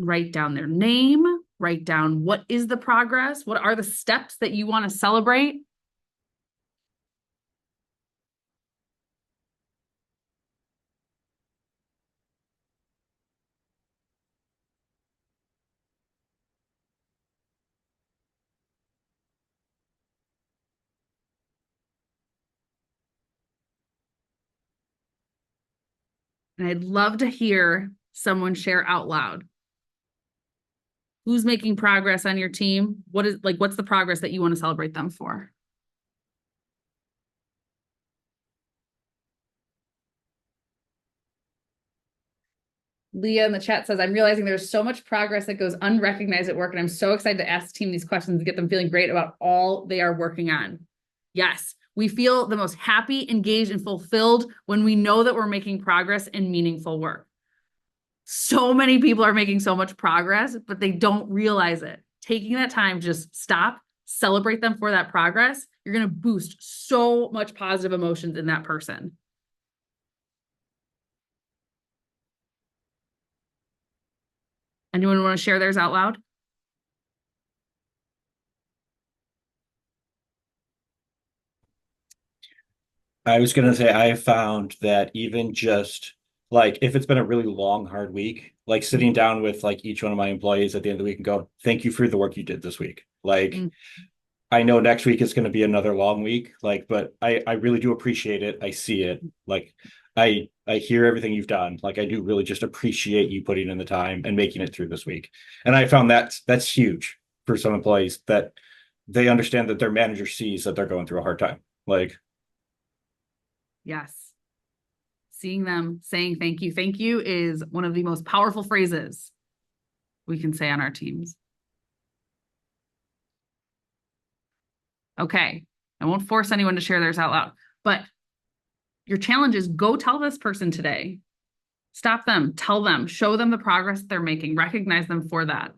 Speaker 3: Write down their name, write down what is the progress, what are the steps that you want to celebrate. And I'd love to hear someone share out loud. Who's making progress on your team? What's the progress that you want to celebrate them for? Leah in the chat says, I'm realizing there's so much progress that goes unrecognized at work, and I'm so excited to ask the team these questions and get them feeling great about all they are working on. Yes, we feel the most happy, engaged, and fulfilled when we know that we're making progress and meaningful work. So many people are making so much progress, but they don't realize it. Taking that time, just stop, celebrate them for that progress. You're going to boost so much positive emotions in that person. Anyone want to share theirs out loud?
Speaker 16: I was going to say, I found that even just like if it's been a really long, hard week, like sitting down with like each one of my employees at the end of the week and go, thank you for the work you did this week. Like, I know next week is going to be another long week, like, but I really do appreciate it. I see it. Like, I hear everything you've done. Like, I do really just appreciate you putting in the time and making it through this week. And I found that's huge for some employees, that they understand that their manager sees that they're going through a hard time. Like,
Speaker 3: yes. Seeing them saying thank you is one of the most powerful phrases we can say on our teams. Okay, I won't force anyone to share theirs out loud, but your challenge is go tell this person today. Stop them, tell them, show them the progress they're making, recognize them for that.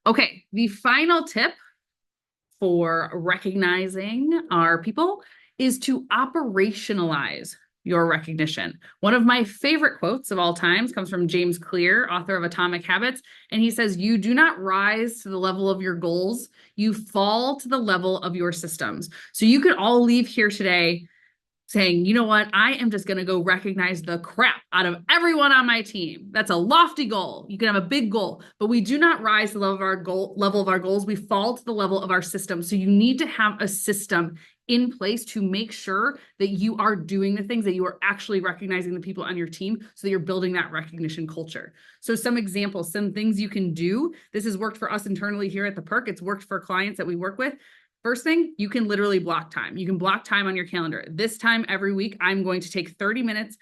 Speaker 3: Okay, the final tip for recognizing our people is to operationalize your recognition. One of my favorite quotes of all times comes from James Clear, author of Atomic Habits. And he says, you do not rise to the level of your goals, you fall to the level of your systems. So you could all leave here today saying, you know what, I am just going to go recognize the crap out of everyone on my team. That's a lofty goal. You can have a big goal, but we do not rise to the level of our goals. We fall to the level of our system. So you need to have a system in place to make sure that you are doing the things, that you are actually recognizing the people on your team, so that you're building that recognition culture. So some examples, some things you can do. This has worked for us internally here at the Perk. It's worked for clients that we work with. First thing, you can literally block time. You can block time on your calendar. This time every week, I'm going to take 30 minutes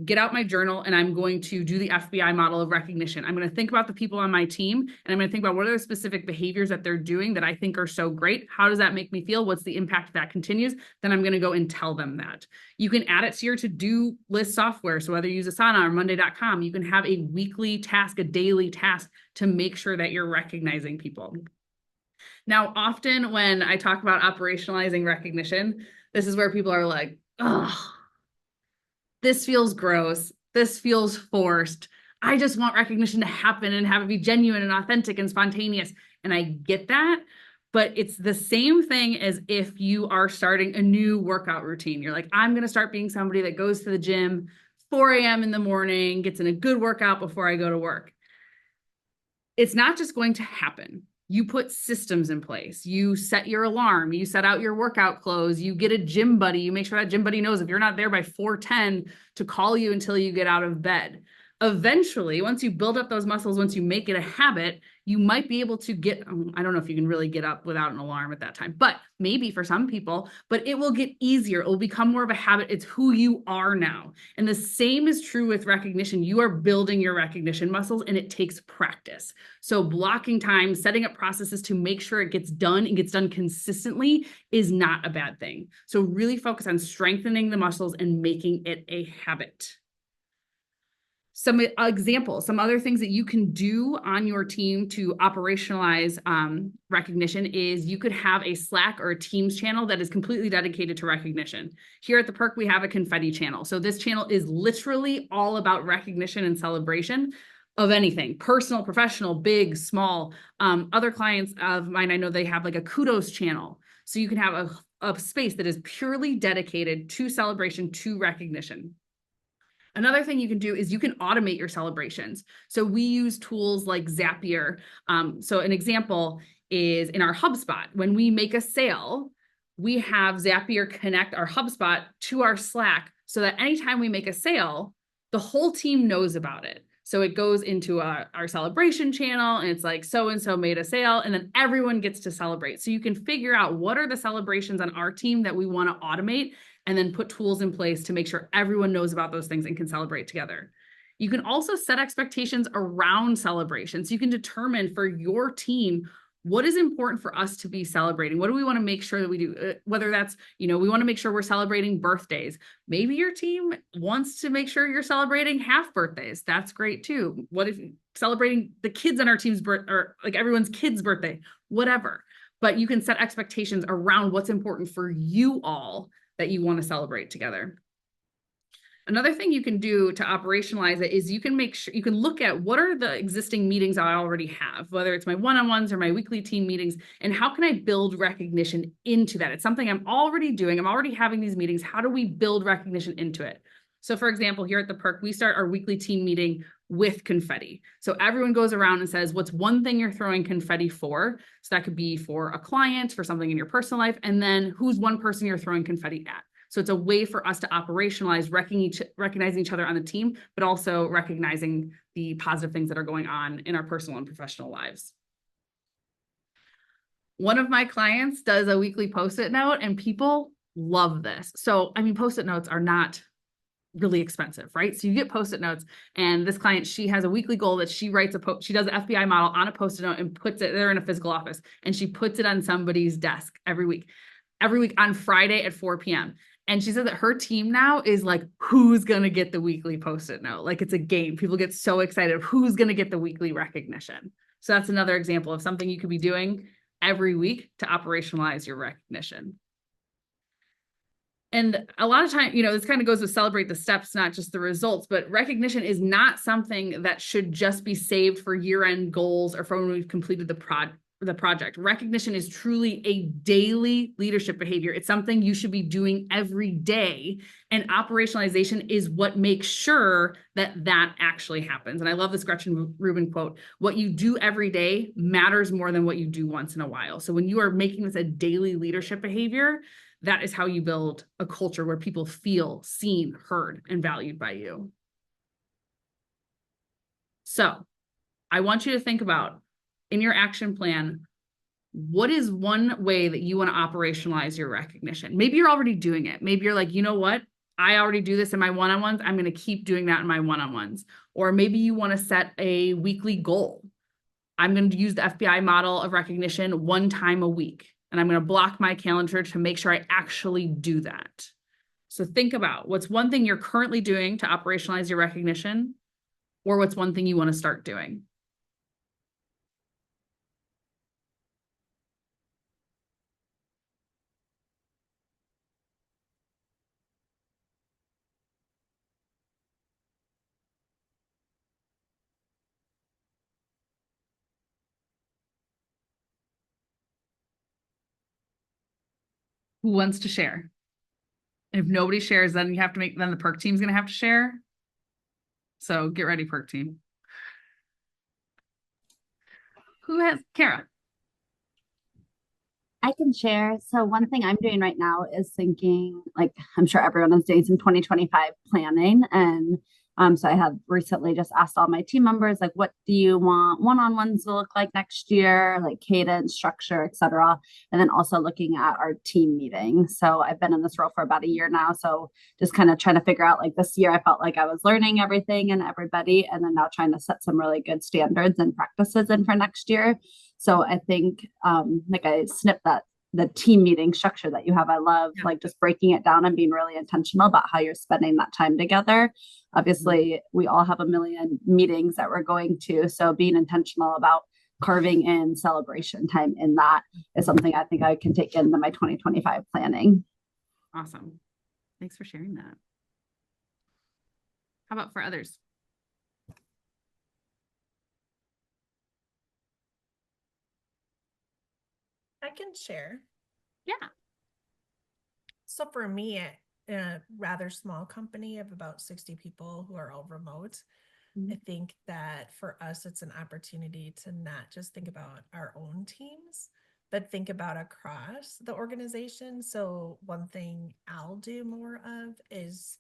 Speaker 3: get out my journal and I'm going to do the FBI model of recognition. I'm going to think about the people on my team and I'm going to think about what are the specific behaviors that they're doing that I think are so great. How does that make me feel? What's the impact that continues? Then I'm going to go and tell them that. You can add it to your to-do list software. So whether you use Asana or Monday.com, you can have a weekly task, a daily task to make sure that you're recognizing people. Now, often when I talk about operationalizing recognition, this is where people are like, oh, this feels gross. This feels forced. I just want recognition to happen and have it be genuine and authentic and spontaneous. And I get that, but it's the same thing as if you are starting a new workout routine. You're like, I'm going to start being somebody that goes to the gym 4 a.m. in the morning, gets in a good workout before I go to work. It's not just going to happen. You put systems in place. You set your alarm. You set out your workout clothes. You get a gym buddy. You make sure that gym buddy knows if you're not there by 4:10 to call you until you get out of bed. Eventually, once you build up those muscles, once you make it a habit, you might be able to get, I don't know if you can really get up without an alarm at that time, but maybe for some people, but it will get easier. It will become more of a habit. It's who you are now. And the same is true with recognition. You are building your recognition muscles and it takes practice. So blocking time, setting up processes to make sure it gets done and gets done consistently is not a bad thing. So really focus on strengthening the muscles and making it a habit. Some examples, some other things that you can do on your team to operationalize recognition is you could have a Slack or a Teams channel that is completely dedicated to recognition. Here at the Perk, we have a confetti channel. So this channel is literally all about recognition and celebration of anything, personal, professional, big, small. Other clients of mine, I know they have like a kudos channel. So you can have a space that is purely dedicated to celebration, to recognition. Another thing you can do is you can automate your celebrations. So we use tools like Zapier. So an example is in our HubSpot. When we make a sale, we have Zapier connect our HubSpot to our Slack so that anytime we make a sale, the whole team knows about it. So it goes into our celebration channel and it's like, so-and-so made a sale, and then everyone gets to celebrate. So you can figure out what are the celebrations on our team that we want to automate and then put tools in place to make sure everyone knows about those things and can celebrate together. You can also set expectations around celebrations. You can determine for your team, what is important for us to be celebrating? What do we want to make sure that we do? Whether that's, we want to make sure we're celebrating birthdays. Maybe your team wants to make sure you're celebrating half birthdays. That's great too. What if celebrating the kids on our team's birthday, or like everyone's kid's birthday, whatever. But you can set expectations around what's important for you all that you want to celebrate together. Another thing you can do to operationalize it is you can make sure you can look at what are the existing meetings I already have, whether it's my one-on-ones or my weekly team meetings, and how can I build recognition into that? It's something I'm already doing. I'm already having these meetings. How do we build recognition into it? So for example, here at the Perk, we start our weekly team meeting with confetti. So everyone goes around and says, what's one thing you're throwing confetti for? So that could be for a client, for something in your personal life, and then who's one person you're throwing confetti at? So it's a way for us to operationalize recognizing each other on the team, but also recognizing the positive things that are going on in our personal and professional lives. One of my clients does a weekly Post-it note and people love this. So, Post-it notes are not really expensive, right? So you get Post-it notes, and this client, she has a weekly goal that she writes she does an FBI model on a Post-it note and puts it there in a physical office, and she puts it on somebody's desk every week on Friday at 4 p.m. And she said that her team now is like, who's going to get the weekly Post-it note? Like it's a game. People get so excited of who's going to get the weekly recognition. So that's another example of something you could be doing every week to operationalize your recognition. And a lot of time, this kind of goes with celebrate the steps, not just the results, but recognition is not something that should just be saved for year-end goals or for when we've completed the project. Recognition is truly a daily leadership behavior. It's something you should be doing every day. And operationalization is what makes sure that that actually happens. And I love this Gretchen Rubin quote, what you do every day matters more than what you do once in a while. So when you are making this a daily leadership behavior, that is how you build a culture where people feel seen, heard, and valued by you. So I want you to think about, in your action plan, what is one way that you want to operationalize your recognition? Maybe you're already doing it. Maybe you're like, you know what? I already do this in my one-on-ones. I'm going to keep doing that in my one-on-ones. Or maybe you want to set a weekly goal. I'm going to use the FBI model of recognition one time a week, and I'm going to block my calendar to make sure I actually do that. So think about what's one thing you're currently doing to operationalize your recognition, or what's one thing you want to start doing. Who wants to share? And if nobody shares, then you have to then the perk team's going to have to share. So get ready, perk team. Who has Kara?
Speaker 14: I can share. So one thing I'm doing right now is thinking, like I'm sure everyone is doing some 2025 planning. And so I have recently just asked all my team members, like, what do you want one-on-ones to look like next year, like cadence, structure, etc. And then also looking at our team meeting. So I've been in this role for about a year now. So just kind of trying to figure out, like this year, I felt like I was learning everything and everybody, and then now trying to set some really good standards and practices in for next year. So I think, like I snipped the team meeting structure that you have. I love like just breaking it down and being really intentional about how you're spending that time together. Obviously, we all have a million meetings that we're going to. So being intentional about carving in celebration time in that is something I think I can take into my 2025 planning.
Speaker 3: Awesome. Thanks for sharing that. How about for others?
Speaker 17: I can share.
Speaker 3: Yeah.
Speaker 17: So for me, in a rather small company of about 60 people who are all remote, I think that for us, it's an opportunity to not just think about our own teams, but think about across the organization. So one thing I'll do more of is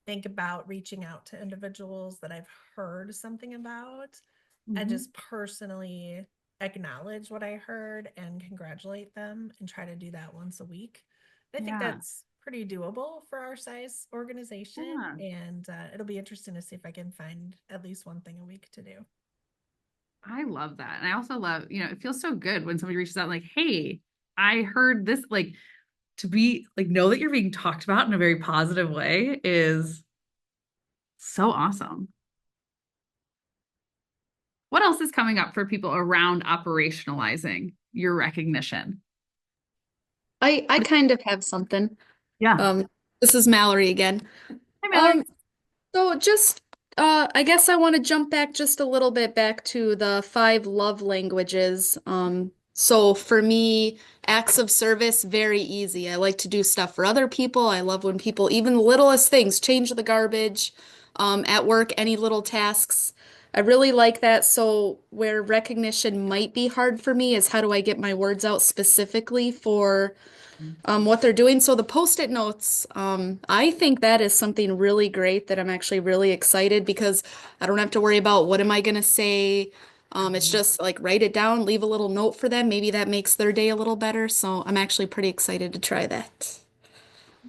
Speaker 17: think about reaching out to individuals that I've heard something about and just personally acknowledge what I heard and congratulate them, and try to do that once a week. I think that's pretty doable for our size organization, and it'll be interesting to see if I can find at least one thing a week to do.
Speaker 3: I love that. And I also love, it feels so good when somebody reaches out like, hey, I heard this, like to be like, know that you're being talked about in a very positive way is so awesome. What else is coming up for people around operationalizing your recognition?
Speaker 11: I kind of have something.
Speaker 3: Yeah.
Speaker 11: This is Mallory again.
Speaker 3: Hi, Mallory.
Speaker 11: So just I guess I want to jump back just a little bit back to the 5 love languages. So for me, acts of service, very easy. I like to do stuff for other people. I love when people, even the littlest things, change the garbage, at work, any little tasks. I really like that. So where recognition might be hard for me is how do I get my words out specifically for what they're doing. So the Post-it notes, I think that is something really great that I'm actually really excited because I don't have to worry about what am I going to say. It's just like write it down, leave a little note for them. Maybe that makes their day a little better. So I'm actually pretty excited to try that.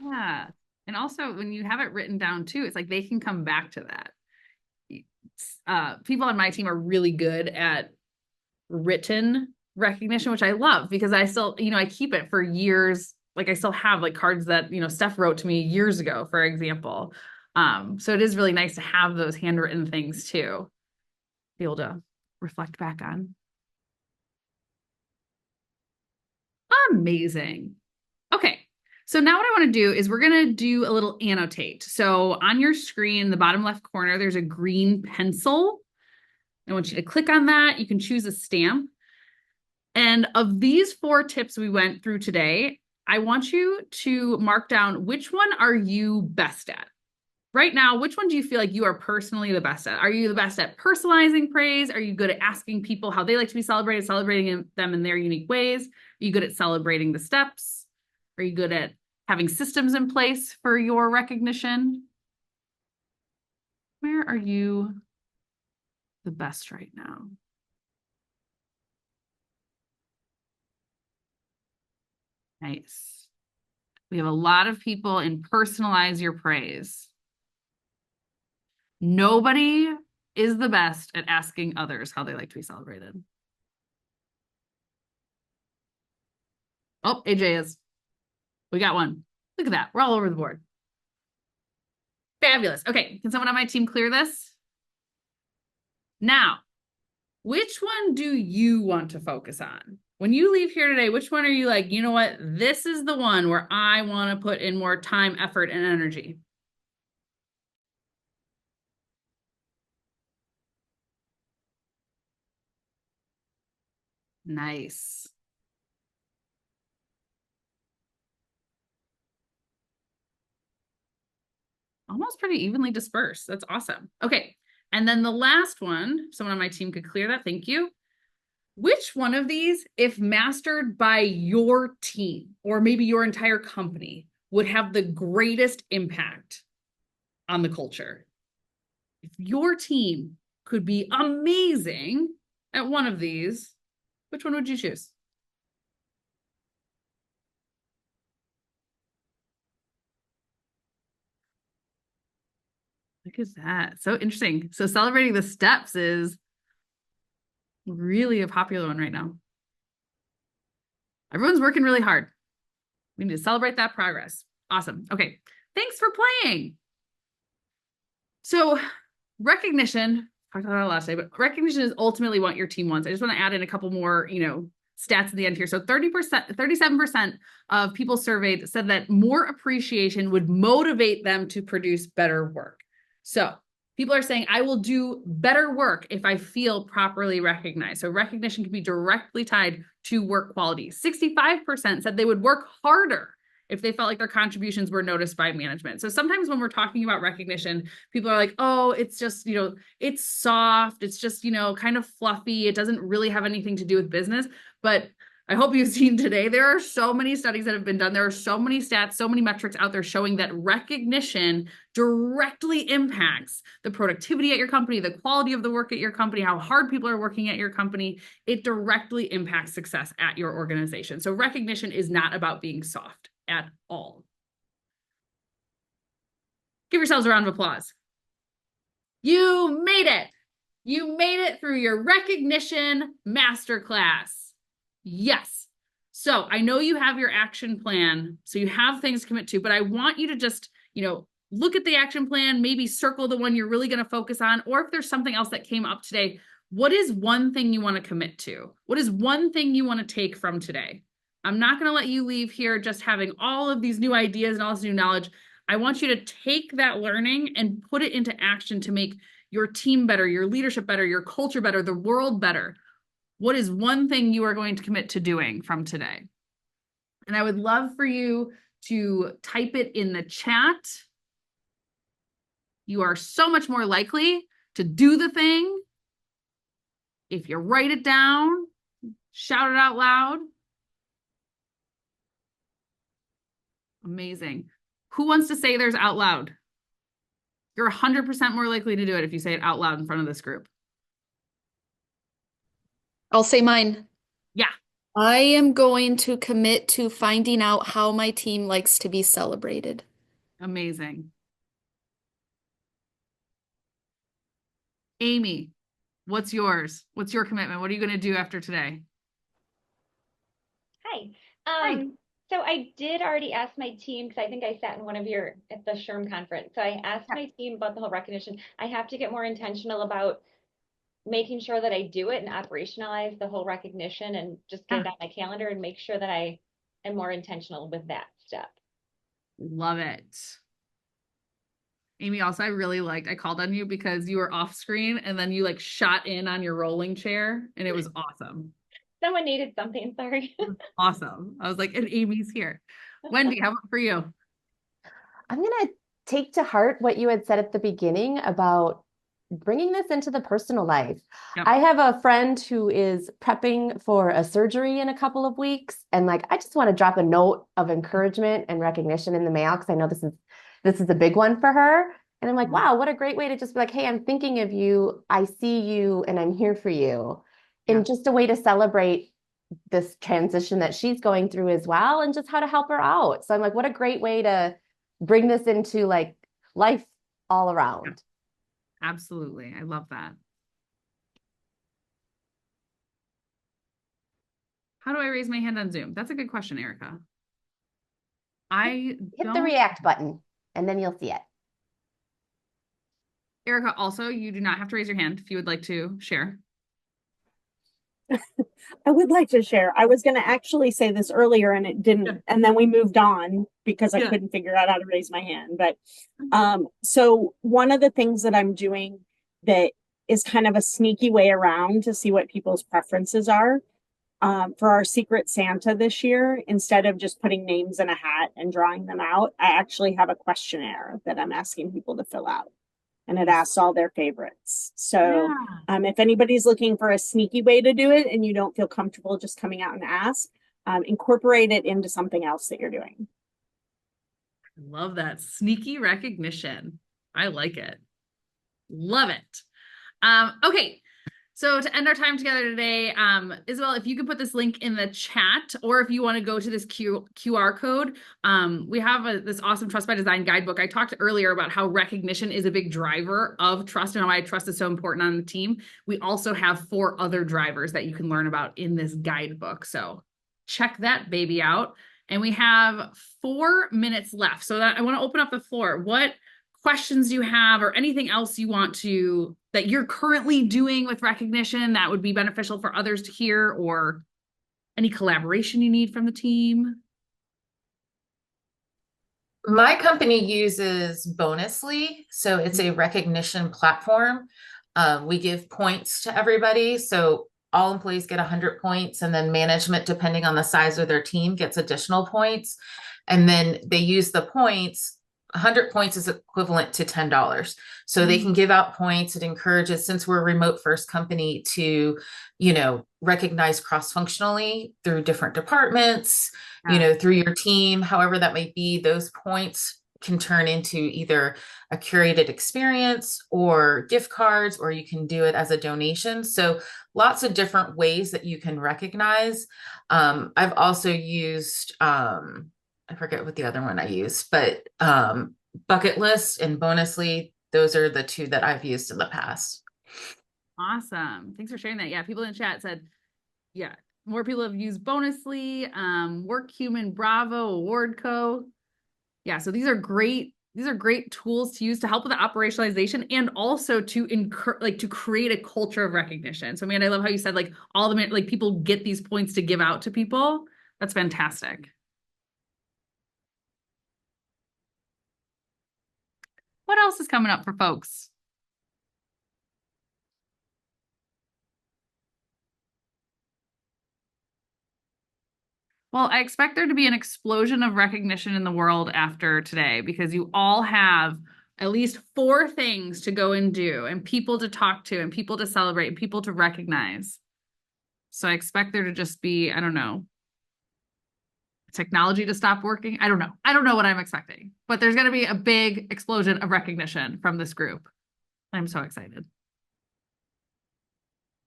Speaker 3: Yeah. And also when you have it written down too, it's like they can come back to that. People on my team are really good at written recognition, which I love because I still, I keep it for years. Like I still have like cards that, Steph wrote to me years ago, for example. So it is really nice to have those handwritten things too, be able to reflect back on. Amazing. Okay. So now what I want to do is we're going to do a little annotate. So on your screen, the bottom left corner, there's a green pencil. I want you to click on that. You can choose a stamp. And of these 4 tips we went through today, I want you to mark down which one are you best at? Right now, which one do you feel like you are personally the best at? Are you the best at personalizing praise? Are you good at asking people how they like to be celebrated, celebrating them in their unique ways? Are you good at celebrating the steps? Are you good at having systems in place for your recognition? Where are you the best right now? Nice. We have a lot of people in personalize your praise. Nobody is the best at asking others how they like to be celebrated. Oh, AJ is. We got one. Look at that. We're all over the board. Fabulous. Okay, can someone on my team clear this? Now, which one do you want to focus on? When you leave here today, which one are you like, you know what? This is the one where I want to put in more time, effort, and energy. Nice. Almost pretty evenly dispersed. That's awesome. Okay. And then the last one, someone on my team could clear that. Thank you. Which one of these, if mastered by your team or maybe your entire company, would have the greatest impact on the culture? If your team could be amazing at one of these, which one would you choose? Look at that. So interesting. So celebrating the steps is really a popular one right now. Everyone's working really hard. We need to celebrate that progress. Awesome. Okay. Thanks for playing. So recognition, talked about it last day, but recognition is ultimately what your team wants. I just want to add in a couple more, stats at the end here. So 37% of people surveyed said that more appreciation would motivate them to produce better work. So people are saying, I will do better work if I feel properly recognized. So recognition can be directly tied to work quality. 65% said they would work harder if they felt like their contributions were noticed by management. So sometimes when we're talking about recognition, people are like, oh, it's just, it's soft. It's just, kind of fluffy. It doesn't really have anything to do with business. But I hope you've seen today, there are so many studies that have been done. There are so many stats, so many metrics out there showing that recognition directly impacts the productivity at your company, the quality of the work at your company, how hard people are working at your company. It directly impacts success at your organization. So recognition is not about being soft at all. Give yourselves a round of applause. You made it. You made it through your recognition masterclass. Yes. So I know you have your action plan, so you have things to commit to, but I want you to just, look at the action plan, maybe circle the one you're really going to focus on, or if there's something else that came up today, what is one thing you want to commit to? What is one thing you want to take from today? I'm not going to let you leave here just having all of these new ideas and all this new knowledge. I want you to take that learning and put it into action to make your team better, your leadership better, your culture better, the world better. What is one thing you are going to commit to doing from today? And I would love for you to type it in the chat. You are so much more likely to do the thing if you write it down, shout it out loud. Amazing. Who wants to say theirs out loud? You're 100% more likely to do it if you say it out loud in front of this group.
Speaker 11: I'll say mine.
Speaker 3: Yeah.
Speaker 11: I am going to commit to finding out how my team likes to be celebrated.
Speaker 3: Amazing. Amy, what's yours? What's your commitment? What are you going to do after today?
Speaker 18: Hi.
Speaker 3: Hi.
Speaker 18: So I did already ask my team, because I think I sat in one of your at the SHRM conference. So I asked my team about the whole recognition. I have to get more intentional about making sure that I do it and operationalize the whole recognition and just get it on my calendar and make sure that I am more intentional with that step.
Speaker 3: Love it. Amy, also, I called on you because you were off screen and then you shot in on your rolling chair and it was awesome.
Speaker 18: Someone needed something, sorry.
Speaker 3: Awesome. I was like, and Amy's here. Wendy, how about for you?
Speaker 6: I'm going to take to heart what you had said at the beginning about bringing this into the personal life.
Speaker 3: Yep.
Speaker 6: I have a friend who is prepping for a surgery in a couple of weeks. And I just want to drop a note of encouragement and recognition in the mail, because I know this is a big one for her. And I'm like, wow, what a great way to just be like, hey, I'm thinking of you. I see you and I'm here for you. And just a way to celebrate this transition that she's going through as well, and just how to help her out. So I'm like, what a great way to bring this into like life all around.
Speaker 3: Absolutely. I love that. How do I raise my hand on Zoom? That's a good question, Erica.
Speaker 6: Hit the react button and then you'll see it.
Speaker 3: Erica, also, you do not have to raise your hand if you would like to share.
Speaker 19: I would like to share. I was going to actually say this earlier and it didn't, and then we moved on because I couldn't figure out how to raise my hand. But so one of the things that I'm doing that is kind of a sneaky way around to see what people's preferences are, for our Secret Santa this year, instead of just putting names in a hat and drawing them out, I actually have a questionnaire that I'm asking people to fill out. And it asks all their favorites. So if anybody's looking for a sneaky way to do it and you don't feel comfortable just coming out and ask, incorporate it into something else that you're doing.
Speaker 3: Love that. Sneaky recognition. I like it. Love it. Okay. So to end our time together today, Isabel, if you could put this link in the chat, or if you want to go to this QR code, we have this awesome Trust by Design guidebook. I talked earlier about how recognition is a big driver of trust and why trust is so important on the team. We also have 4 other drivers that you can learn about in this guidebook. So check that baby out. And we have 4 minutes left. So that I want to open up the floor. What questions you have or anything else you want to, that you're currently doing with recognition that would be beneficial for others to hear, or any collaboration you need from the team?
Speaker 20: My company uses Bonusly, so it's a recognition platform. We give points to everybody, so all employees get 100 points, and then management, depending on the size of their team, gets additional points. And then they use the points. 100 points is equivalent to $10. So they can give out points. It encourages, since we're a remote first company, to, recognize cross-functionally through different departments, through your team, however that might be. Those points can turn into either a curated experience or gift cards, or you can do it as a donation. So lots of different ways that you can recognize. I've also used, I forget what the other one I used, but Bucket List and Bonusly, those are the 2 that I've used in the past.
Speaker 3: Awesome. Thanks for sharing that. Yeah, people in the chat said, more people have used Bonusly, WorkHuman, Bravo, AwardCo. Yeah, so these are great tools to use to help with the operationalization and also to to create a culture of recognition. So, man, I love how you said all the people get these points to give out to people. That's fantastic. What else is coming up for folks? Well, I expect there to be an explosion of recognition in the world after today, because you all have at least 4 things to go and do, and people to talk to, and people to celebrate, and people to recognize. So I expect there to just be, I don't know, technology to stop working. I don't know what I'm expecting, but there's going to be a big explosion of recognition from this group. I'm so excited.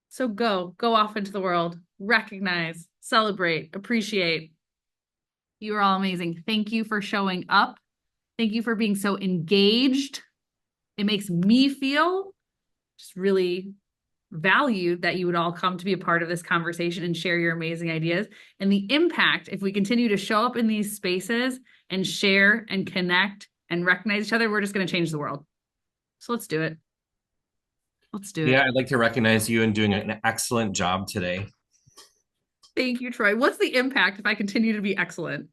Speaker 3: So go off into the world, recognize, celebrate, appreciate. You are all amazing. Thank you for showing up. Thank you for being so engaged. It makes me feel just really valued that you would all come to be a part of this conversation and share your amazing ideas. And the impact, if we continue to show up in these spaces and share and connect and recognize each other, we're just going to change the world. So let's do it. Let's do it.
Speaker 13: Yeah, I'd like to recognize you in doing an excellent job today.
Speaker 3: Thank you, Troy. What's the impact if I continue to be excellent?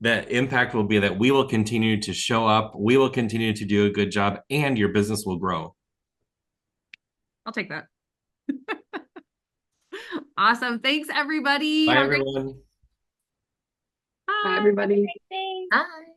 Speaker 13: The impact will be that we will continue to show up, we will continue to do a good job, and your business will grow.
Speaker 3: I'll take that. Awesome. Thanks, everybody.
Speaker 13: Bye, everyone.
Speaker 3: Bye.
Speaker 2: Bye, everybody.
Speaker 18: Thanks.
Speaker 6: Bye.